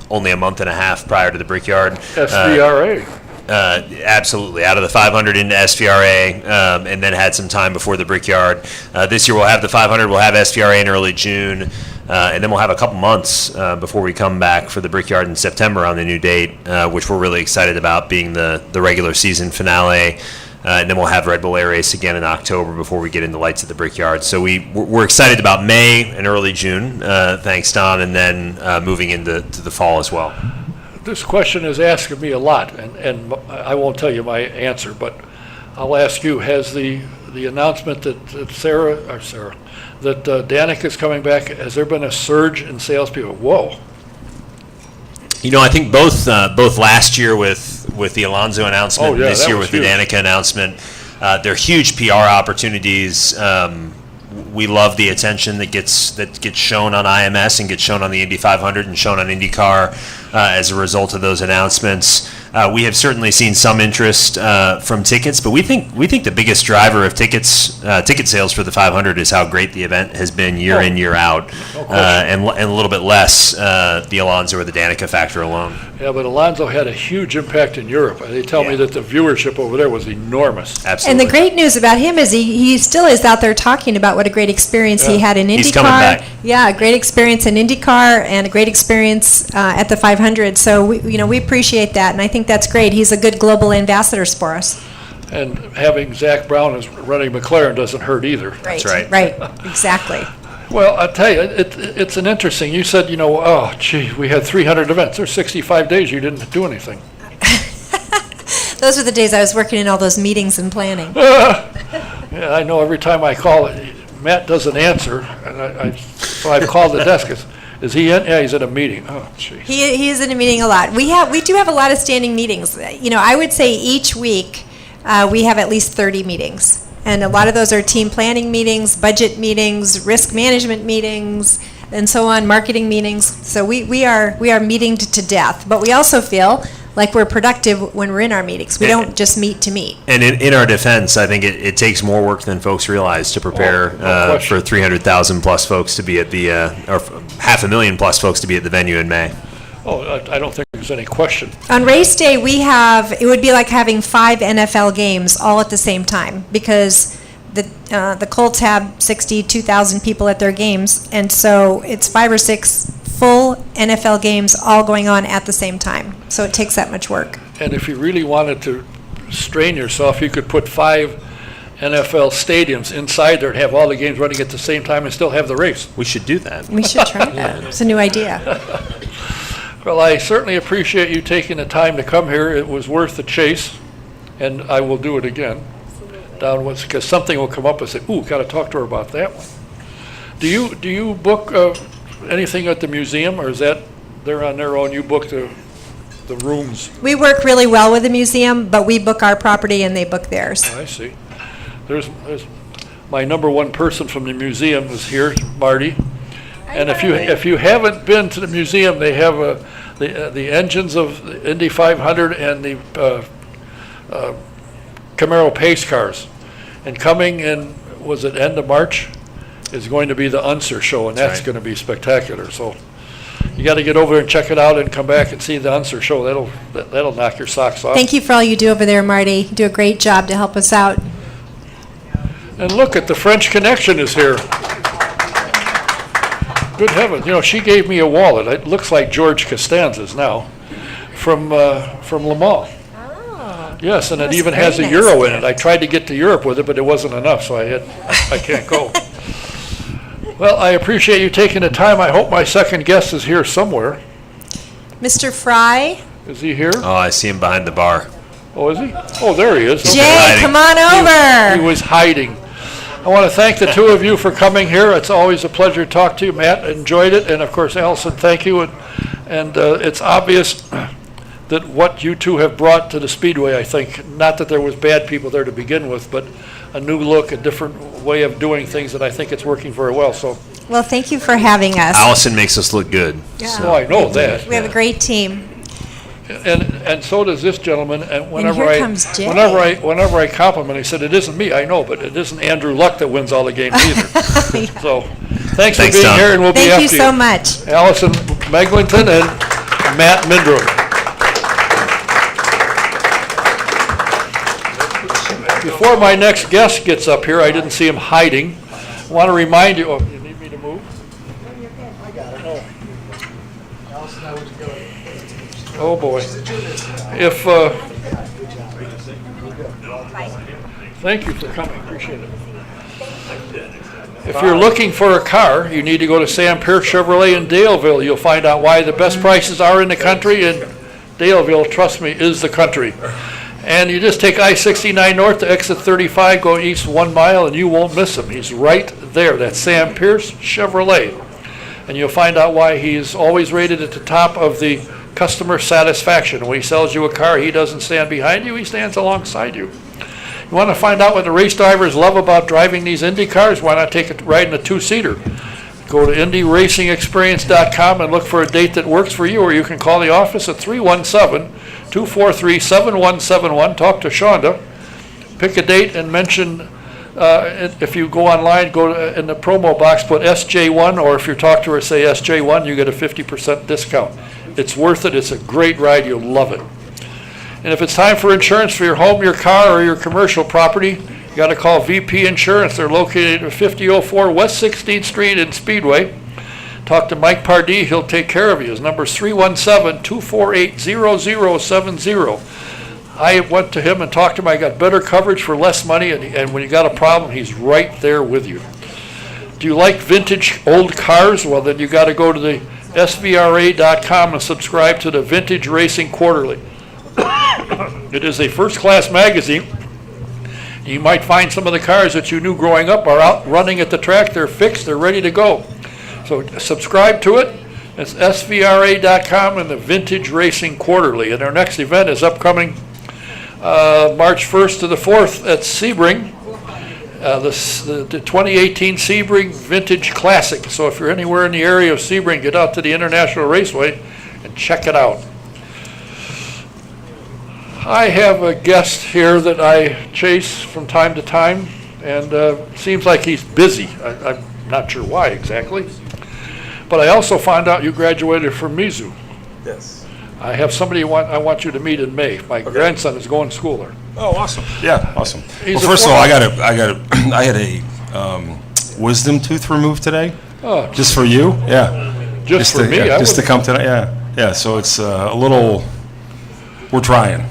only a month and a half prior to the Brickyard. SVRA. Absolutely, out of the 500 into SVRA, and then had some time before the Brickyard. This year we'll have the 500, we'll have SVRA in early June, and then we'll have a couple months before we come back for the Brickyard in September on the new date, which we're really excited about, being the regular season finale. And then we'll have Red Bull Air Race again in October before we get into Lights at the Brickyard. So we're excited about May and early June, thanks, Don, and then moving into the fall as well. This question is asking me a lot, and I won't tell you my answer, but I'll ask you, has the announcement that that Danica is coming back, has there been a surge in salespeople? Whoa. I think both last year with the Alonso announcement, and this year with the Danica announcement, they're huge PR opportunities. We love the attention that gets shown on IMS and gets shown on the Indy 500 and shown on IndyCar as a result of those announcements. We have certainly seen some interest from tickets, but we think the biggest driver of ticket sales for the 500 is how great the event has been year in, year out, and a little bit less the Alonso or the Danica factor alone. Yeah, but Alonso had a huge impact in Europe. They tell me that the viewership over there was enormous. Absolutely. And the great news about him is he still is out there talking about what a great experience he had in IndyCar. He's coming back. Yeah, a great experience in IndyCar and a great experience at the 500. So we appreciate that, and I think that's great. He's a good global ambassador for us. And having Zach Brown as running McLaren doesn't hurt either. Right. That's right. Right. Exactly. Well, I'll tell you, it's an interesting, you said, we had 300 events. There's 65 days you didn't do anything. Those were the days I was working in all those meetings and planning. Yeah, I know every time I call, Matt doesn't answer, and so I've called the desk. Is he in? Yeah, he's in a meeting. Oh, gee. He is in a meeting a lot. We do have a lot of standing meetings. I would say each week we have at least 30 meetings. And a lot of those are team planning meetings, budget meetings, risk management meetings, and so on, marketing meetings. So we are meeting to death. But we also feel like we're productive when we're in our meetings. We don't just meet to meet. And in our defense, I think it takes more work than folks realize to prepare for 300,000 plus folks to be at the, or 500,000 plus folks to be at the venue in May. Oh, I don't think there's any question. On race day, it would be like having 5 NFL games all at the same time, because the Colts have 62,000 people at their games, and so it's 5 or 6 full NFL games all going on at the same time. So it takes that much work. And if you really wanted to strain yourself, you could put 5 NFL stadiums inside there and have all the games running at the same time and still have the race. We should do that. We should try that. It's a new idea. Well, I certainly appreciate you taking the time to come here. It was worth the chase, and I will do it again. Because something will come up and say, ooh, got to talk to her about that one. Do you book anything at the museum, or is that they're on their own? You book the rooms? We work really well with the museum, but we book our property and they book theirs. Oh, I see. There's my number one person from the museum is here, Marty. And if you haven't been to the museum, they have the engines of the Indy 500 and the Camaro pace cars. And coming in, was it end of March, is going to be the Unser show, and that's going to be spectacular. So you got to get over there and check it out and come back and see the Unser show. That'll knock your socks off. Thank you for all you do over there, Marty. You do a great job to help us out. And look at the French Connection is here. Good heavens! She gave me a wallet. It looks like George Costanza's now, from Le Mans. Oh. Yes, and it even very has a nice euro in it. gift. I tried to get to Europe with it, but it wasn't enough, so I can't go. Well, I appreciate you taking the time. I hope my second guest is here somewhere. Mr. Fry? Is he here? Oh, I see him behind the bar. Oh, is he? Oh, there he is. Jay, hiding. come on over. He was hiding. I want to thank the two of you for coming here. It's always a pleasure to talk to you. Matt, enjoyed it. And of course, Allison, thank you. And it's obvious that what you two have brought to the Speedway, I think, not that there was bad people there to begin with, but a new look, a different way of doing things, and I think it's working very well. So, Well, thank you for having us. Allison makes us look good. oh, I know that. We have a great team. And so does this gentleman, and whenever here I comes Jay. whenever I compliment, he said, "It isn't me, I know, but it isn't Andrew Luck that wins all the games either." So, thanks for Thanks, being Tom. here, and we'll be Thank after you so much. Allison Meglington and Matt Mindrum. Before my next guest gets up here, I didn't see him hiding. I want to remind you. Oh, you need me to move? Oh boy. If, thank you for coming, appreciate it. If you're looking for a car, you need to go to Sam Pierce Chevrolet in Daleville. You'll find out why the best prices are in the country, and Daleville, trust me, is the country. And you just take I-69 north to exit 35, go east 1 mile, and you won't miss him. He's right there. That's Sam Pierce Chevrolet. And you'll find out why he's always rated at the top of the customer satisfaction. When he sells you a car, he doesn't stand behind you, he stands alongside you. You want to find out what the race drivers love about driving these Indy cars? Why not take a ride in a two-seater? Go to IndyRacingExperience.com and look for a date that works for you, or you can call the office at 317-243-7171. Talk to Shonda. Pick a date and mention, if you go online, go in the promo box, put SJ1, or if you talk to her, say SJ1, you get a 50% discount. It's worth it. It's a great ride. You'll love it. And if it's time for insurance for your home, your car, or your commercial property, you got to call VP Insurance. They're located at 5004 West 16th Street in Speedway. Talk to Mike Pardee. He'll take care of you. His number is 317-248-0070. I went to him and talked to him. I got better coverage for less money, and when you got a problem, he's right there with you. Do you like vintage old cars? Well, then you got to go to the SVRA.com and subscribe to the Vintage Racing Quarterly. It is a first-class magazine. You might find some of the cars that you knew growing up are out running at the track. They're fixed. They're ready to go. So subscribe to it. It's SVRA.com and the Vintage Racing Quarterly. And our next event is upcoming March 1st to the 4th at Sebring. The 2018 Sebring Vintage Classic. So if you're anywhere in the area of Sebring, get out to the International Raceway and check it out. I have a guest here that I chase from time to time, and seems like he's busy. I'm not sure why exactly. But I also found out you graduated from Mizzou. Yes. I have somebody I want you to meet in May. My grandson is going to school there. Oh, awesome. Yeah, awesome. He's Well, a first of all, former- I had a wisdom tooth removed today, Oh, just for you. Yeah. just for to, me? yeah, I just to wouldn't- come tonight. Yeah. Yeah. So it's a little. We're trying.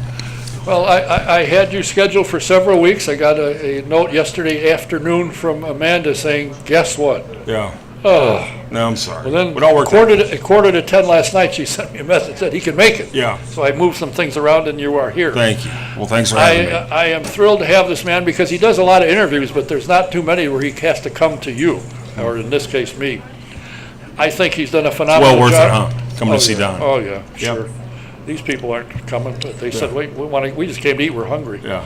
Well, I had you scheduled for several weeks. I got a note yesterday afternoon from Amanda saying, guess what? Yeah. Oh, No, I'm sorry. well then, It all worked out. quarter to 10 last night, she sent me a message, said he can make it. Yeah. So I moved some things around and you are here. Thank you. Well, thanks for having me. I am thrilled to have this man because he does a lot of interviews, but there's not too many where he has to come to you, or in this case, me. I think he's done a phenomenal job. Well worth it, huh? Coming to see yeah. Don. Oh, yeah, sure. These people aren't coming, but they said, wait, we just came to eat, we're hungry. Yeah.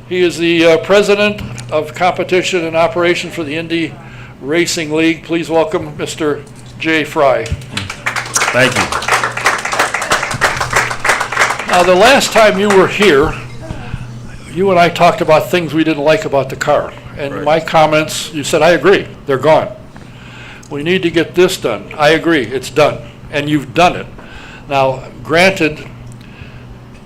He is the president of competition and operation for the Indy Racing League. Please welcome Mr. Jay Fry. Thank you. Now, the last time you were here, you and I talked about things we didn't like about the car. And Right. my comments, you said, I agree, they're gone. We need to get this done. I agree, it's done. And you've done it. Now, granted,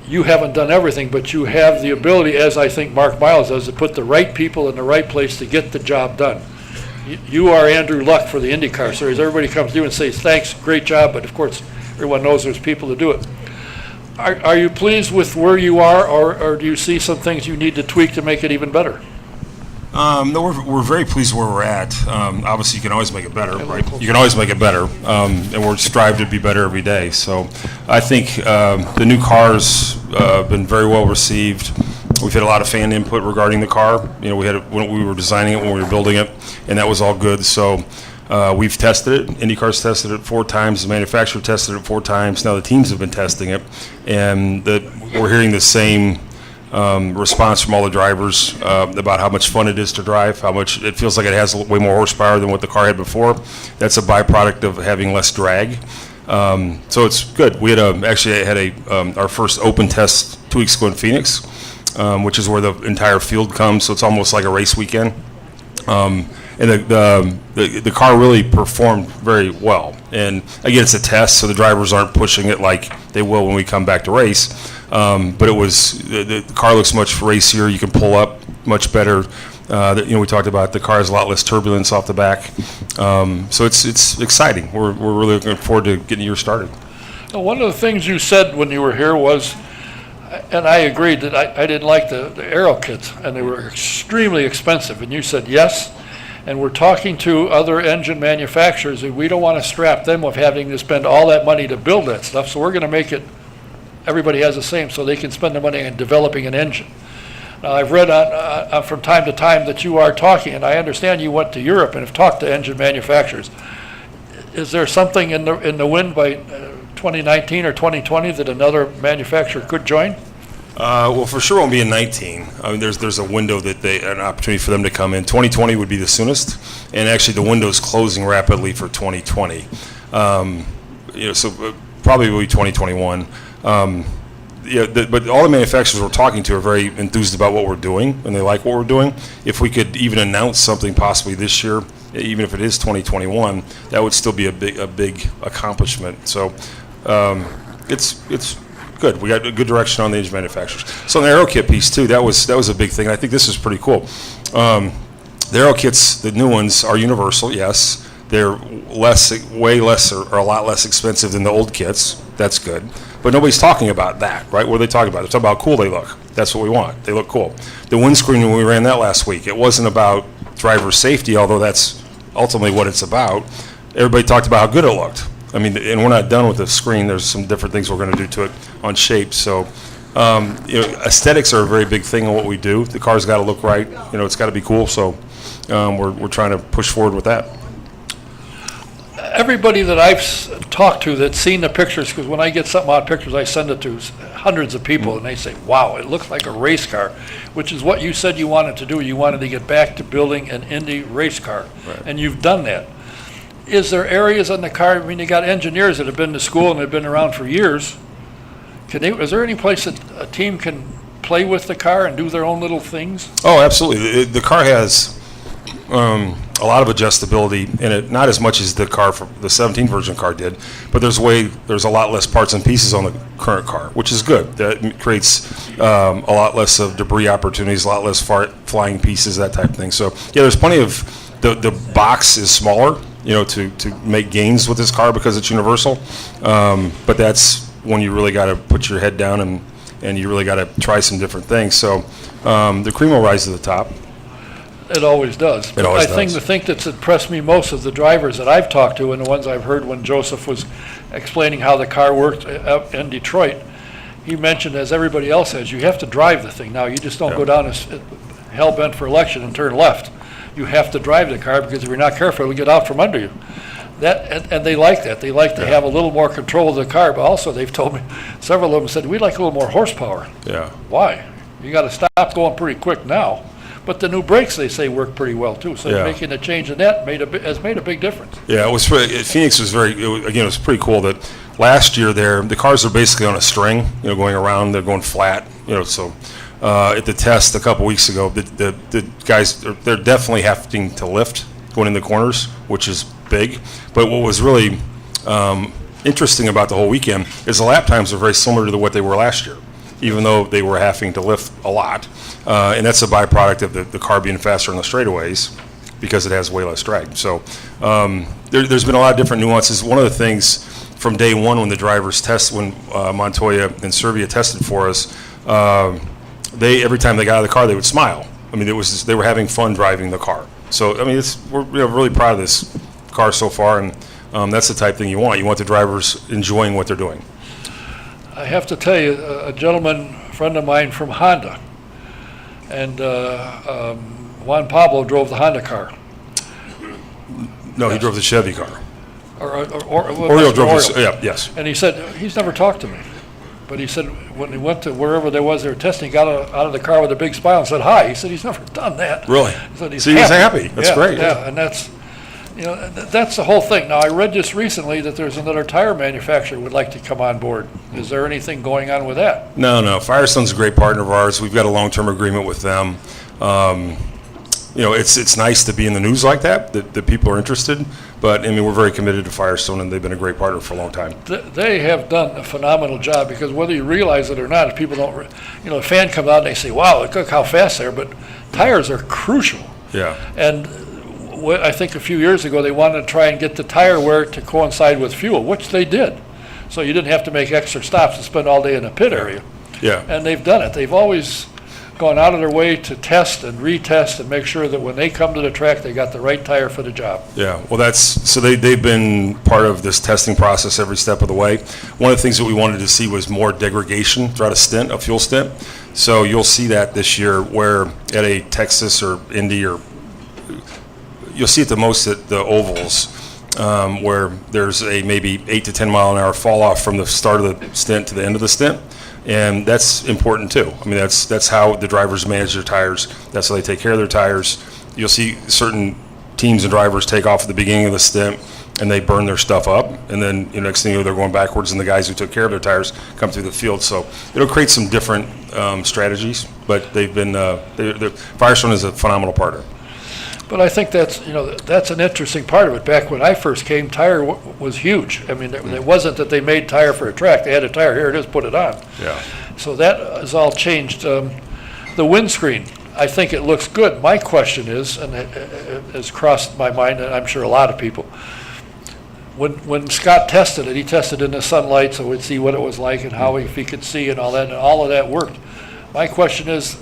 you haven't done everything, but you have the ability, as I think Mark Miles does, to put the right people in the right place to get the job done. You are Andrew Luck for the IndyCar Series. Everybody comes to you and says, thanks, great job, but of course, everyone knows there's people to do it. Are you pleased with where you are, or do you see some things you need to tweak to make it even better? No, we're very pleased where we're at. Obviously, you can always make it better, right? You can always make it better, and we're strive to be better every day. So I think the new cars have been very well received. We've had a lot of fan input regarding the car. You know, we had it when we were designing it, when we were building it, and that was all good. So we've tested it. IndyCar's tested it 4 times. The manufacturer tested it 4 times. Now the teams have been testing it, and we're hearing the same response from all the drivers about how much fun it is to drive, how much it feels like it has way more horsepower than what the car had before. That's a byproduct of having less drag. So it's good. We had our first open test 2 weeks ago in Phoenix, which is where the entire field comes. So it's almost like a race weekend. And the car really performed very well. And again, it's a test, so the drivers aren't pushing it like they will when we come back to race. But the car looks much racier. You can pull up much better. We talked about the car has a lot less turbulence off the back. So it's exciting. We're really looking forward to getting the year started. Now, one of the things you said when you were here was, and I agreed, that I didn't like the aero kits, and they were extremely expensive. And you said yes, and we're talking to other engine manufacturers, and we don't want to strap them with having to spend all that money to build that stuff, so we're going to make it, everybody has the same, so they can spend the money on developing an engine. Now, I've read from time to time that you are talking, and I understand you went to Europe and have talked to engine manufacturers. Is there something in the wind by 2019 or 2020 that another manufacturer could join? Well, for sure, it won't be in 19. I mean, there's a window an opportunity for them to come in. 2020 would be the soonest, and actually the window's closing rapidly for 2020. So probably will be 2021. But all the manufacturers we're talking to are very enthused about what we're doing, and they like what we're doing. If we could even announce something possibly this year, even if it is 2021, that would still be a big accomplishment. So it's good. We got a good direction on the engine manufacturers. So on the aero kit piece too, that was a big thing. I think this is pretty cool. The aero kits, the new ones, are universal. Yes, they're way less or a lot less expensive than the old kits. That's good. But nobody's talking about that, right? What are they talking about? They're talking about how cool they look. That's what we want. They look cool. The windscreen, when we ran that last week, it wasn't about driver safety, although that's ultimately what it's about. Everybody talked about how good it looked. I mean, and we're not done with the screen. There's some different things we're going to do to it on shape. So, aesthetics are a very big thing in what we do. The car's got to look right. It's got to be cool. So, we're trying to push forward with that. Everybody that I've talked to that's seen the pictures, because when I get something out of pictures, I send it to hundreds of people, and they say, wow, it looks like a race car, which is what you said you wanted to do. You wanted to get back to building an Indy race car, right. And you've done that. Is there areas on the car, I mean, you got engineers that have been to school and have been around for years. Is there any place that a team can play with the car and do their own little things? Oh, absolutely. The car has a lot of adjustability in it, not as much as the car for the 17 version car did, but there's a lot less parts and pieces on the current car, which is good. That creates a lot less of debris opportunities, a lot less flying pieces, that type of thing. So yeah, there's plenty of the box is smaller, to make gains with this car because it's universal. But that's when you really got to put your head down and you really got to try some different things. So the cream will rise to the top. It always does. It always does. The thing that's impressed me most of the drivers that I've talked to, and the ones I've heard when Joseph was explaining how the car worked in Detroit, he mentioned, as everybody else has, you have to drive the thing. Now, you just don't go down hell-bent for election and turn left. You have to drive the car, because if you're not careful, it'll get out from under you. And they like that. They like to have a little more control of the car, but also they've told me, several of them said, we'd like a little more horsepower. Yeah. Why? You got to stop going pretty quick now. But the new brakes, they say, work pretty well too. So making a change in that has made a big difference. Yeah, Phoenix was it was pretty cool that last year the cars are basically on a string, going around. They're going flat, So at the test a couple weeks ago, the guys they're definitely having to lift going in the corners, which is big. But what was really interesting about the whole weekend is the lap times are very similar to what they were last year, even though they were having to lift a lot. And that's a byproduct of the car being faster on the straightaways because it has way less drag. So there's been a lot of different nuances. One of the things from day one when the drivers when Montoya and Servia tested for us, every time they got out of the car, they would smile. I mean, they were having fun driving the car. So, I mean, we're really proud of this car so far, and that's the type of thing you want. You want the drivers enjoying what they're doing. I have to tell you, a friend of mine from Honda, and Juan Pablo drove the Honda car. No, he drove the Chevy car. Oriole drove the, yeah, yes. And he said, he's never talked to me. But he said, when he went to wherever they were testing, he got out of the car with a big smile and said, hi. He said, he's never done that. Really? He said, So he was happy. That's Yeah, great. Yeah, and that's, that's the whole thing. Now, I read just recently that there's another tire manufacturer would like to come on board. Is there anything going on with that? No. Firestone's a great partner of ours. We've got a long-term agreement with them. It's nice to be in the news like that people are interested. But, I mean, we're very committed to Firestone, and they've been a great partner for a long time. They have done a phenomenal job, because whether you realize it or not, if people don't, a fan comes out and they say, wow, look how fast they are, but tires are crucial. Yeah. And I think a few years ago, they wanted to try and get the tire wear to coincide with fuel, which they did. So you didn't have to make extra stops and spend all day in a pit area. Yeah. And they've done it. They've always gone out of their way to test and retest and make sure that when they come to the track, they got the right tire for the job. Yeah, well, they've been part of this testing process every step of the way. One of the things that we wanted to see was more degradation throughout a fuel stint. So you'll see that this year, where at a Texas or Indy, or you'll see it the most at the ovals, where there's a maybe 8 to 10 mile an hour fall off from the start of the stint to the end of the stint. And that's important too. I mean, that's how the drivers manage their tires. That's how they take care of their tires. You'll see certain teams and drivers take off at the beginning of the stint, and they burn their stuff up. And then next thing you know, they're going backwards, and the guys who took care of their tires come through the field. So it'll create some different strategies. But they've been Firestone is a phenomenal partner. But I think that's an interesting part of it. Back when I first came, tire was huge. I mean, it wasn't that they made tire for a track. They had a tire, here it is, put it on. Yeah. So that has all changed. The windscreen, I think it looks good. My question is, and it has crossed my mind, and I'm sure a lot of people, when Scott tested it, he tested in the sunlight so we'd see what it was like and how if he could see and all of that worked. My question is,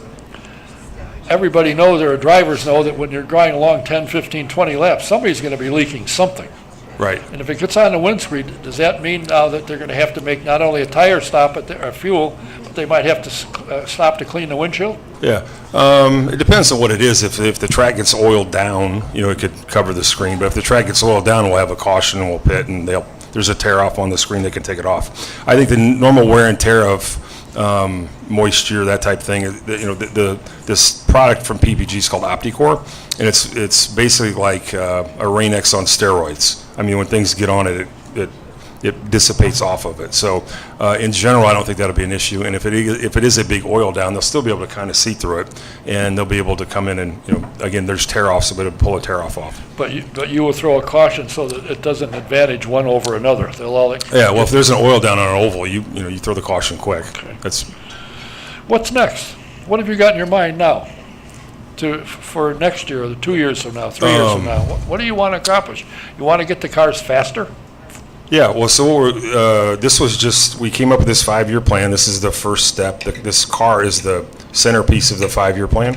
everybody knows, or drivers know, that when you're going along 10, 15, 20 laps, somebody's going to be leaking something. Right. And if it gets on the windscreen, does that mean now that they're going to have to make not only a tire stop or fuel, but they might have to stop to clean the windshield? Yeah. It depends on what it is. If the track gets oiled down, it could cover the screen. But if the track gets oiled down, we'll have a caution and we'll pit, and there's a tear off on the screen, they can take it off. I think the normal wear and tear of moisture, that type of thing. This product from PPG is called OptiCore, and it's basically like a Rain-X on steroids. I mean, when things get on it, it dissipates off of it. So in general, I don't think that'll be an issue. And if it is a big oil down, they'll still be able to kind of see through it, and they'll be able to come in and again, there's tear offs, so it'll pull a tear off. But you will throw a caution so that it doesn't advantage one over another. They'll all. Yeah. Well, if there's an oil down on an oval, you throw the caution quick. Okay. What's next? What have you got in your mind now for next year, or 2 years from now, 3 years from now? What do you want to accomplish? You want to get the cars faster? Yeah, well, so we came up with this 5-year plan. This is the first step. This car is the centerpiece of the 5-year plan.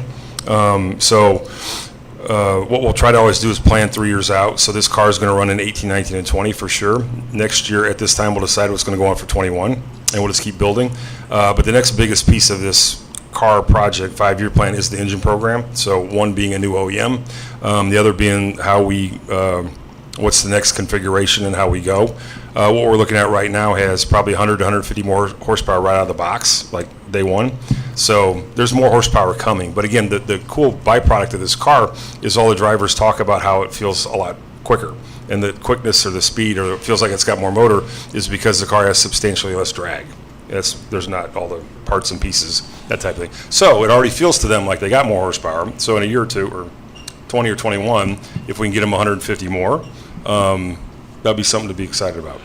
What we'll try to always do is plan 3 years out. So this car is going to run in 18, 19, and 20 for sure. Next year at this time, we'll decide what's going to go on for 21, and we'll just keep building. But the next biggest piece of this car project 5-year plan is the engine program. So one being a new OEM, the other being how we what's the next configuration and how we go. What we're looking at right now has probably 100 to 150 more horsepower right out of the box, like day one. So there's more horsepower coming. But again, the cool byproduct of this car is all the drivers talk about how it feels a lot quicker. And the quickness or the speed, or it feels like it's got more motor, is because the car has substantially less drag. There's not all the parts and pieces, that type of thing. So it already feels to them like they got more horsepower. So in a year or two, or 20 or 21, if we can get them 150 more, that'll be something to be excited about.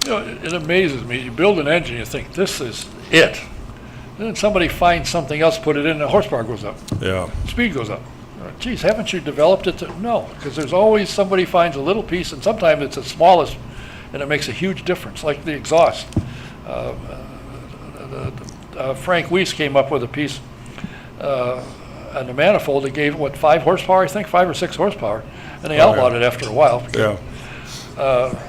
It amazes me. You build an engine, you think, this is it. Then somebody finds something else, put it in, the horsepower goes up. Yeah. Speed goes up. Geez, haven't you developed it? No, because there's always somebody finds a little piece, and sometimes it's the smallest, and it makes a huge difference, like the exhaust. Frank Weiss came up with a piece on the manifold that gave, 5 horsepower, I think, 5 or 6 horsepower, and they outlawed it after a while. Yeah.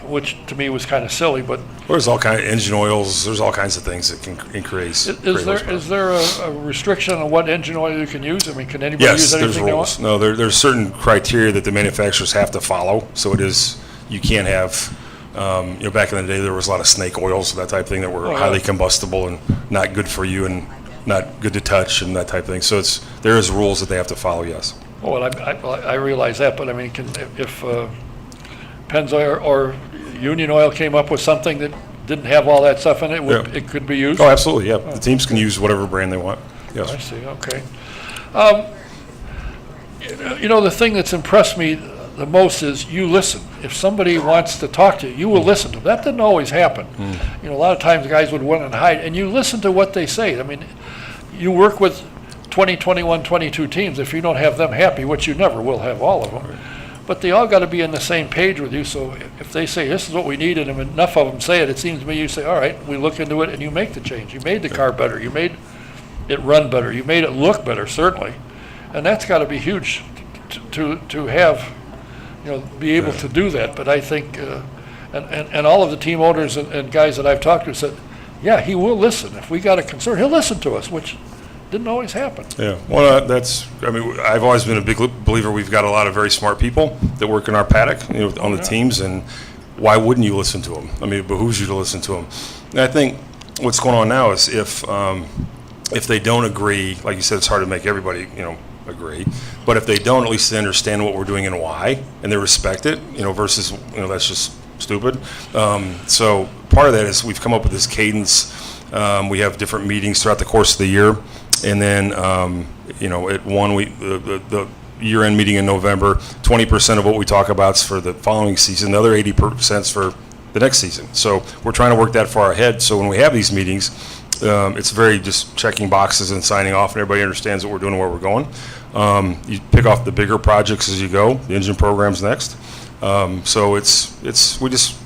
which to me was kind of silly, but There's all kind of engine oils, there's all kinds of things that can increase. is there a restriction on what engine oil you can use? I mean, can anybody Yes, use there's anything they rules. want? No, there's certain criteria that the manufacturers have to follow. So it is, you can't have, back in the day, there was a lot of snake oils, that type of thing, that were Oh, yeah. highly combustible and not good for you and not good to touch and that type of thing. So there is rules that they have to follow, yes. Oh, well, I realize that, but I mean, if Pennzoil or Union Oil came up with something that didn't have all that stuff in it, Yeah. it could be used? Oh, absolutely, yeah. The teams can use whatever brand they want, I yes. see, okay. The thing that's impressed me the most is you listen. If somebody wants to talk to you, you will listen to them. That didn't always happen. A lot of times guys would run and hide, and you listen to what they say. I mean, you work with 20, 21, 22 teams. If you don't have them happy, which you never will have all of them, but they all got to be on the same page with you. So if they say, this is what we need, and if enough of them say it, it seems to me you say, all right, we look into it, and you make the change. You made the car better. You made it run better. You made it look better, certainly. And that's got to be huge to have, be able to do that. But I think, and all of the team owners and guys that I've talked to said, yeah, he will listen. If we got a concern, he'll listen to us, which didn't always happen. Yeah, well, I've always been a big believer we've got a lot of very smart people that work in our paddock, on the teams, and why wouldn't you listen to them? I mean, it behooves you to listen to them. And I think what's going on now is if they don't agree, like you said, it's hard to make everybody, agree, but if they don't, at least they understand what we're doing and why, and they respect it, versus, that's just stupid. So part of that is we've come up with this cadence. We have different meetings throughout the course of the year. And then, at one week, the year-end meeting in November, 20% of what we talk about is for the following season. The other 80% is for the next season. So we're trying to work that far ahead. So when we have these meetings, it's very just checking boxes and signing off, and everybody understands what we're doing and where we're going. You pick off the bigger projects as you go. The engine program's next. So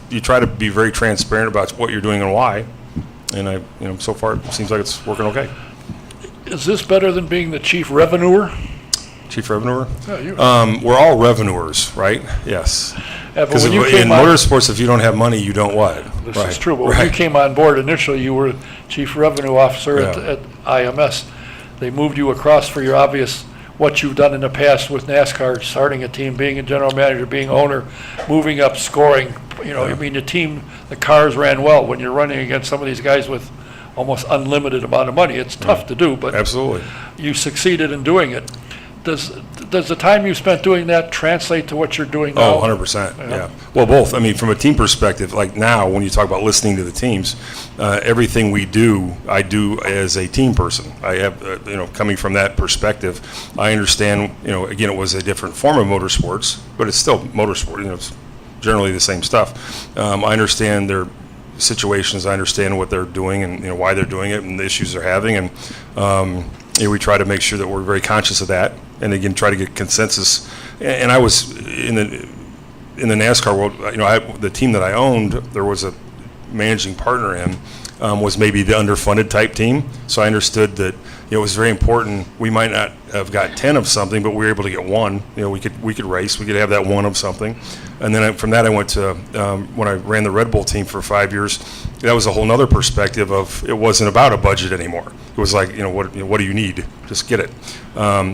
you try to be very transparent about what you're doing and why. And so far it seems like it's working okay. Is this better than being the chief revenuer? Chief revenuer? Yeah, We're all revenuers, right? Yes. but Because when in you came on, motorsports, if you don't have money, you don't what? this Right, is true, but when you right. came on board initially, you were chief revenue officer Yeah. at IMS. They moved you across for your obvious, what you've done in the past with NASCAR, starting a team, being a general manager, being owner, moving up, scoring. I mean, the cars ran well. When you're running against some of these guys with almost unlimited amount of money, it's tough to do, but Absolutely. you succeeded in doing it. Does the time you spent doing that translate to what you're doing now? Oh, 100%, yeah. Well, both. I mean, from a team perspective, like now, when you talk about listening to the teams, everything we do, I do as a team person. I have, coming from that perspective, I understand, again, it was a different form of motorsports, but it's still motorsport, it's generally the same stuff. I understand their situations, I understand what they're doing and, why they're doing it and the issues they're having, and we try to make sure that we're very conscious of that, and again, try to get consensus. And I was in the NASCAR world, the team that I owned, there was a managing partner in, was maybe the underfunded type team. So I understood that it was very important. We might not have got 10 of something, but we were able to get one. We could race. We could have that one of something. And then from that, I went to when I ran the Red Bull team for 5 years. That was a whole nother perspective of it wasn't about a budget anymore. It was like, what do you need? Just get it.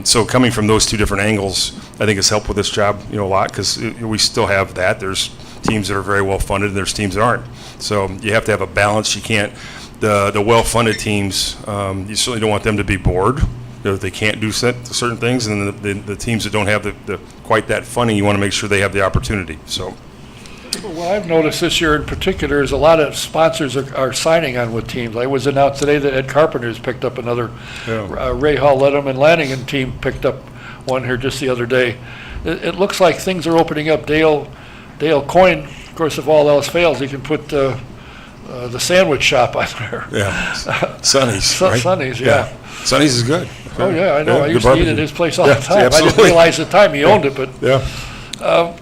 So coming from those two different angles, I think has helped with this job, a lot, because we still have that. There's teams that are very well funded, and there's teams that aren't. So you have to have a balance. You can't. The well-funded teams, you certainly don't want them to be bored. They can't do certain things, and then the teams that don't have the quite that funding, you want to make sure they have the opportunity. So, What I've noticed this year in particular is a lot of sponsors are signing on with teams. I was announced today that Ed Carpenter's picked up another. Ray Hall Letterman Lanningham team picked up one here just the other day. It looks like things are opening up. Dale Coyne, of course, if all else fails, he can put the sandwich shop on there. yeah, Sonny's, right? Sonny's, yeah. Sonny's is good. Oh, yeah, I know. I good used to eat barbecue. at his place all Yeah, the time. I didn't absolutely. realize at the time he owned it, but Yeah.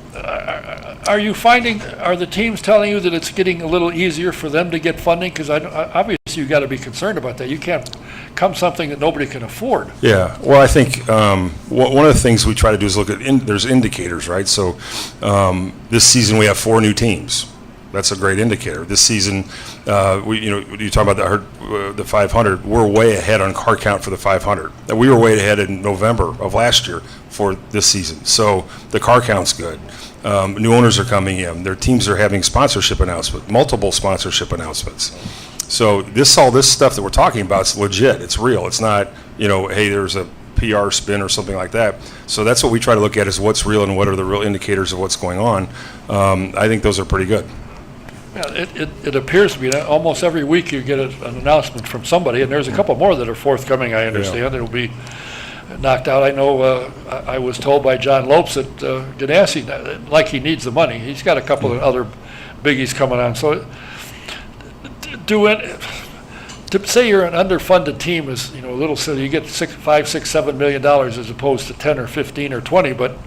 are you finding, are the teams telling you that it's getting a little easier for them to get funding? Because obviously you got to be concerned about that. You can't come something that nobody can afford. Yeah, well, I think one of the things we try to do is look at, there's indicators, right? So this season we have 4 new teams. That's a great indicator. This season, you talk about the 500. We're way ahead on car count for the 500. We were way ahead in November of last year for this season. So the car count's good. New owners are coming in. Their teams are having sponsorship announcements, multiple sponsorship announcements. So all this stuff that we're talking about is legit. It's real. It's not, hey, there's a PR spin or something like that. So that's what we try to look at, is what's real and what are the real indicators of what's going on. I think those are pretty good. Yeah, it appears to be that almost every week you get an announcement from somebody, and there's a couple more that are forthcoming, I understand. It'll be knocked out. I know I was told by John Lopes that Ganassi, like he needs the money. He's got a couple of other biggies coming on. So to say you're an underfunded team is, a little silly. You get $5, $6, $7 million as opposed to 10 or 15 or 20, but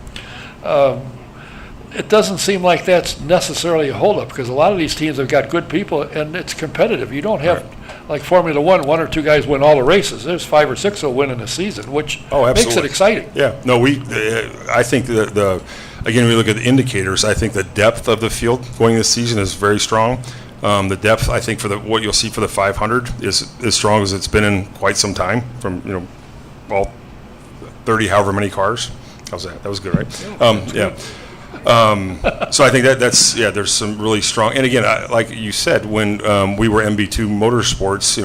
it doesn't seem like that's necessarily a holdup, because a lot of these teams have got good people and it's competitive. You don't have, like Formula One or 2 guys win all the races. There's 5 or 6 will win in a season, which makes it exciting. Yeah, no, I think again, we look at the indicators. I think the depth of the field going this season is very strong. The depth, I think, for what you'll see for the 500 is as strong as it's been in quite some time, from all 30 however many cars. How's that? That was good, right? Yeah. So I think there's some really strong, and again, like you said, when we were MB2 Motorsports,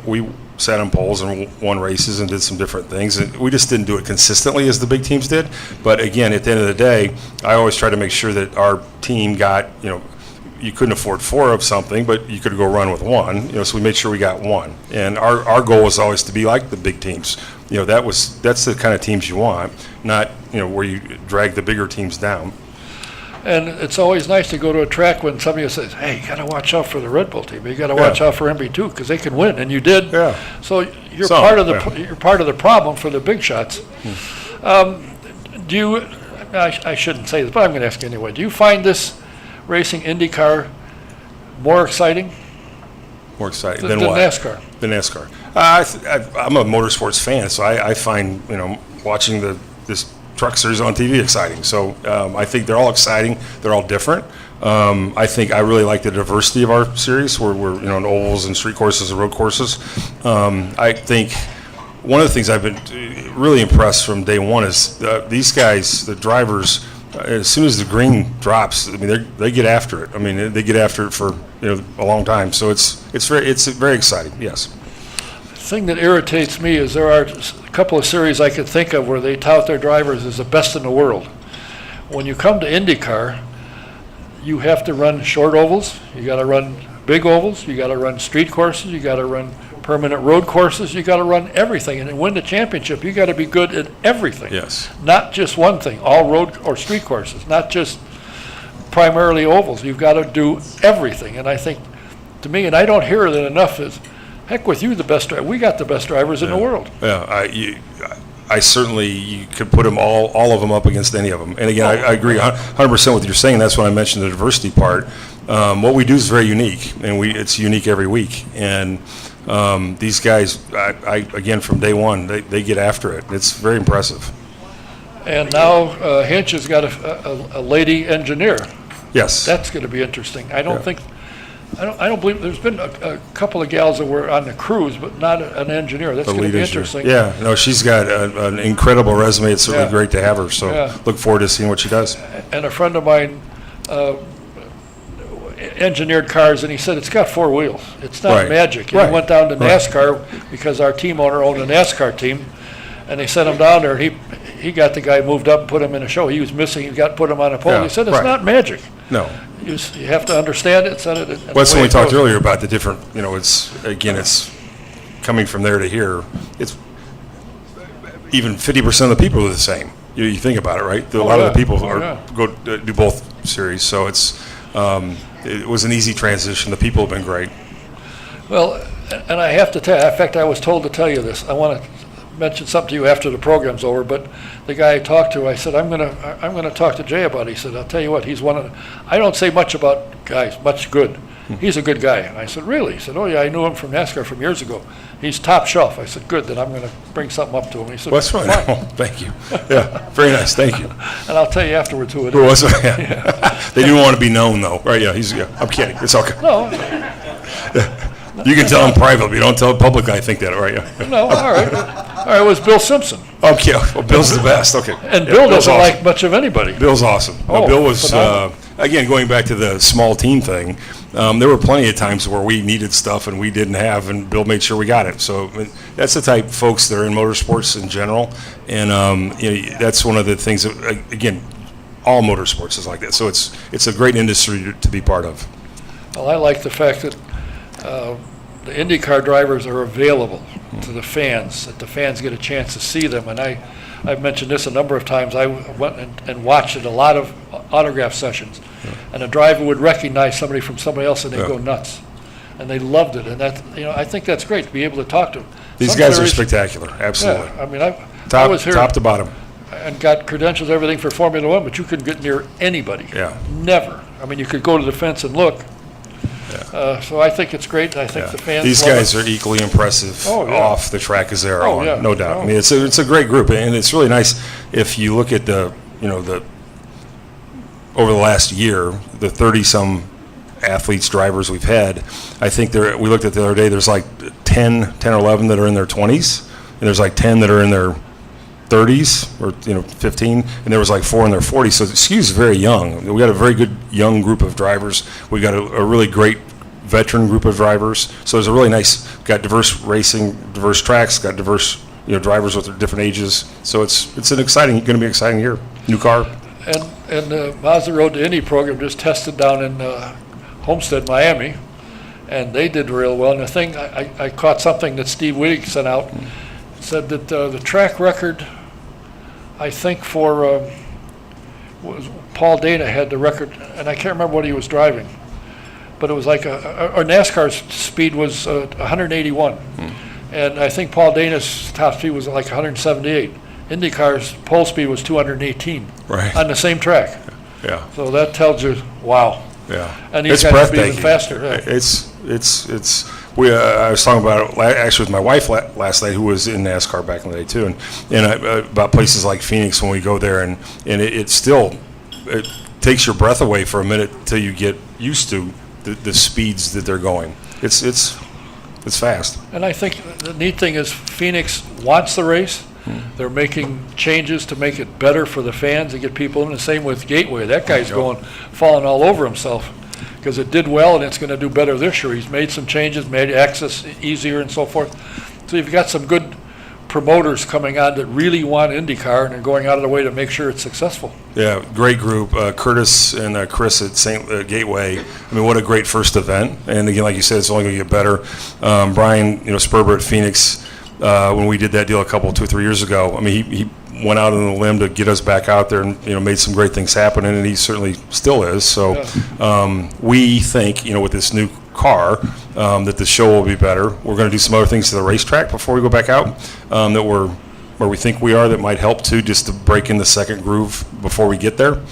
we sat on poles and won races and did some different things, and we just didn't do it consistently as the big teams did. But again, at the end of the day, I always try to make sure that our team got, you couldn't afford 4 of something, but you could go run with 1. So we made sure we got 1, and our goal was always to be like the big teams. That's the kind of teams you want, not where you drag the bigger teams down. And it's always nice to go to a track when somebody says, hey, you got to watch out for the Red Bull team. You got to watch out for MB2 because they can win, and you did. Yeah. So you're part of the problem for the big shots. Do you? I shouldn't say this, but I'm going to ask you anyway. Do you find this racing IndyCar more exciting? More exciting than what? NASCAR. Than NASCAR. I'm a motorsports fan, so I find watching this truck series on TV exciting. So I think they're all exciting. They're all different. I think I really like the diversity of our series, where we're in ovals and street courses and road courses. I think one of the things I've been really impressed from day one is these guys, the drivers. As soon as the green drops, they get after it. They get after it for a long time. So it's very exciting. Yes. The thing that irritates me is there are a couple of series I could think of where they tout their drivers as the best in the world. When you come to IndyCar, you have to run short ovals, you got to run big ovals, you got to run street courses, you got to run permanent road courses, you got to run everything. And to win the championship, you got to be good at everything. Yes. Not just one thing, all road or street courses, not just primarily ovals. You've got to do everything. And I think, to me, and I don't hear it enough, is heck with you, the best driver. We got the best drivers in the world. Yeah, I certainly, you could put them all of them up against any of them. And again, I agree 100% with what you're saying. That's when I mentioned the diversity part. What we do is very unique, and it's unique every week. And these guys, again, from day one, they get after it. It's very impressive. And now Hinch has got a lady engineer. Yes. That's going to be interesting. I don't believe there's been a couple of gals that were on the crews, but not an engineer. That's going to be interesting. Yeah, no, she's got an incredible resume. It's certainly great to have her. So look forward to seeing what she does. And a friend of mine engineered cars, and he said it's got 4 wheels. It's not magic. He went down to NASCAR because our team owner owned a NASCAR team, and they sent him down there, and he got the guy moved up and put him in a show. He was missing. He got put him on a pole. He said it's not magic. No. You have to understand it. Set it. Well, that's when we talked earlier about the different. It's coming from there to here. It's even 50% of the people are the same. You think about it, right? A lot of the people go do both series, so it was an easy transition. The people have been great. Well, and I have to tell you, in fact, I was told to tell you this. I want to mention something to you after the program's over, but the guy I talked to, I said, I'm gonna talk to Jay about it. He said, I'll tell you what, he's one of the, I don't say much about guys, much good, He's a good guy. And I said, really? He said, oh, yeah, I knew him from NASCAR from years ago. He's top shelf. I said, good, then I'm going to bring something up to him. He said, Well, that's right. fine. Oh, thank you. Yeah, very nice. Thank you. And I'll tell you afterwards who it Who is. was it? Yeah. They didn't want to be known, though, right? Yeah, I'm kidding. It's okay. No, You can tell him privately, but you don't tell him publicly. I think that, right? Yeah. no, all right. All right, it was Bill Simpson. Okay, well, Bill's the best. Okay. And Yeah, Bill Bill's doesn't awesome. like much of anybody. Bill's awesome. Oh, Bill was, phenomenal. again, going back to the small team thing, there were plenty of times where we needed stuff and we didn't have, and Bill made sure we got it. So I mean, that's the type of folks that are in motorsports in general, and that's one of the things that, again, all motorsports is like that. So it's a great industry to be part of. Well, I like the fact that the IndyCar drivers are available to the fans, that the fans get a chance to see them. And I've mentioned this a number of times. I went and watched at a lot of autograph sessions, and a driver would recognize somebody from somebody else, and they'd go nuts. And they loved it, and I think that's great to be able to talk to them. These Some guys are carriers- spectacular, absolutely. Yeah, I mean, I was here Top to bottom. and got credentials, everything for Formula One, but you couldn't get near anybody. Yeah. Never. I mean, you could go to the fence and look. So I think it's great, and I think Yeah. the fans These love guys it. are equally impressive Oh, yeah. off the track as they are Oh, on, yeah. no doubt. Oh. I mean, it's a great group, and it's really nice if you look at the over the last year, the 30-some athletes, drivers we've had. I think we looked at the other day. There's like 10 or 11 that are in their 20s, and there's like 10 that are in their 30s or 15, and there was like 4 in their 40s. So the skew's very young. We got a very good young group of drivers. We got a really great veteran group of drivers. So there's a really nice, got diverse racing, diverse tracks, got diverse drivers with their different ages. So it's going to be an exciting year. New car. And the Mazda Road to Indy program just tested down in Homestead, Miami, and they did real well. And the thing, I caught something that Steve Wittig sent out, said that the track record, I think for was Paul Dana had the record, and I can't remember what he was driving, but it was like or NASCAR's speed was 181, and I think Paul Dana's top speed was like 178. IndyCar's pole speed was 218 Right. on the same track. Yeah. So that tells you, wow. Yeah. And these It's guys will be breathtaking. even faster. Yeah. It's I was talking about it actually with my wife last night, who was in NASCAR back in the day too, and about places like Phoenix when we go there, and it still takes your breath away for a minute till you get used to the speeds that they're going. It's fast. And I think the neat thing is Phoenix wants the race. They're making changes to make it better for the fans and get people in. The same with Gateway. That guy's falling all over himself because it did well and it's going to do better this year. He's made some changes, made access easier and so forth. So you've got some good promoters coming on that really want IndyCar and are going out of the way to make sure it's successful. Yeah, great group. Curtis and Chris at St. Gateway. I mean, what a great first event. And again, like you said, it's only going to get better. Brian, Sperber at Phoenix. When we did that deal 2 or 3 years ago, I mean, he went out on a limb to get us back out there and, made some great things happen, and he certainly still is. So we think, with this new car, that the show will be better. We're going to do some other things to the racetrack before we go back out where we think we are that might help too, just to break in the second groove before we get there.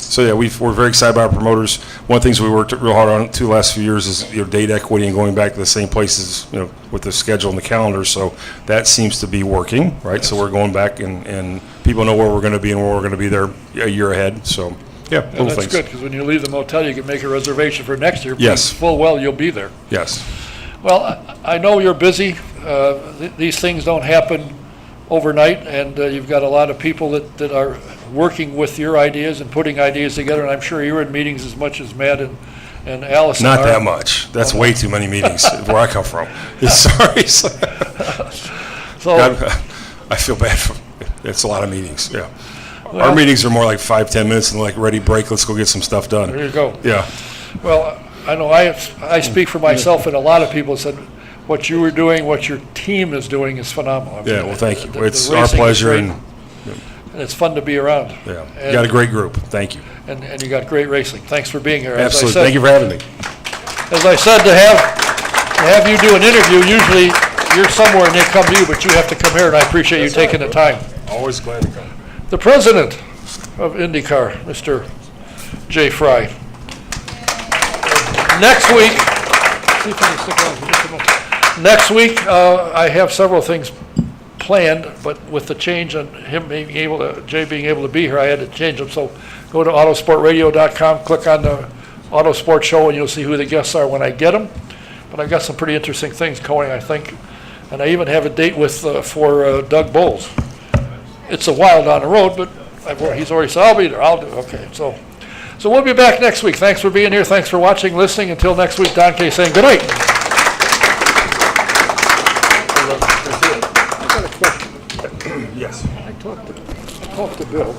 So yeah, we're very excited about our promoters. One of the things we worked real hard on the last few years is date equity and going back to the same places, with the schedule and the calendar. So that seems to be working, right? So we're going back and people know where we're going to be and where we're going to be there a year ahead. So yeah, little And that's things. good because when you leave the motel, you can make a reservation for next year. Yes. because full well you'll be there. Yes. Well, I know you're busy. These things don't happen overnight, and you've got a lot of people that are working with your ideas and putting ideas together, and I'm sure you're in meetings as much as Matt and Allison Not are. that much. That's way too many meetings where I come from. Sorry. So, God, I feel bad for it's a lot of meetings. Yeah. Well- Our meetings are more like 5-10 minutes and like ready break. Let's go get some stuff done. there you go. Yeah. Well, I know I speak for myself, and a lot of people said what you were doing, what your team is doing is phenomenal. I mean, Yeah. Well, thank you. the It's racing our is pleasure, great, and and it's fun to be around. yeah, you And- got a great group. Thank you. And you got great racing. Thanks for being here. Absolutely. Thank you for having me. As I said, to have you do an interview, usually you're somewhere and they come to you, but you have to come here, and I appreciate you taking the time. Always glad to come. The president of IndyCar, Mr. Jay Fry. Next week, see if I can stick around for just a moment. Next week, I have several things planned, but with the change on him being able to, Jay being able to be here, I had to change them. So go to autosportradio.com, click on the Autosport Show, and you'll see who the guests are when I get them. But I've got some pretty interesting things going, I think. And I even have a date with for Doug Bowles. It's a while down the road, but he's already said, I'll be there, I'll do it. Okay, so we'll be back next week. Thanks for being here. Thanks for watching, listening. Until next week, Don Kay saying good night. Yes. I talked to Bill.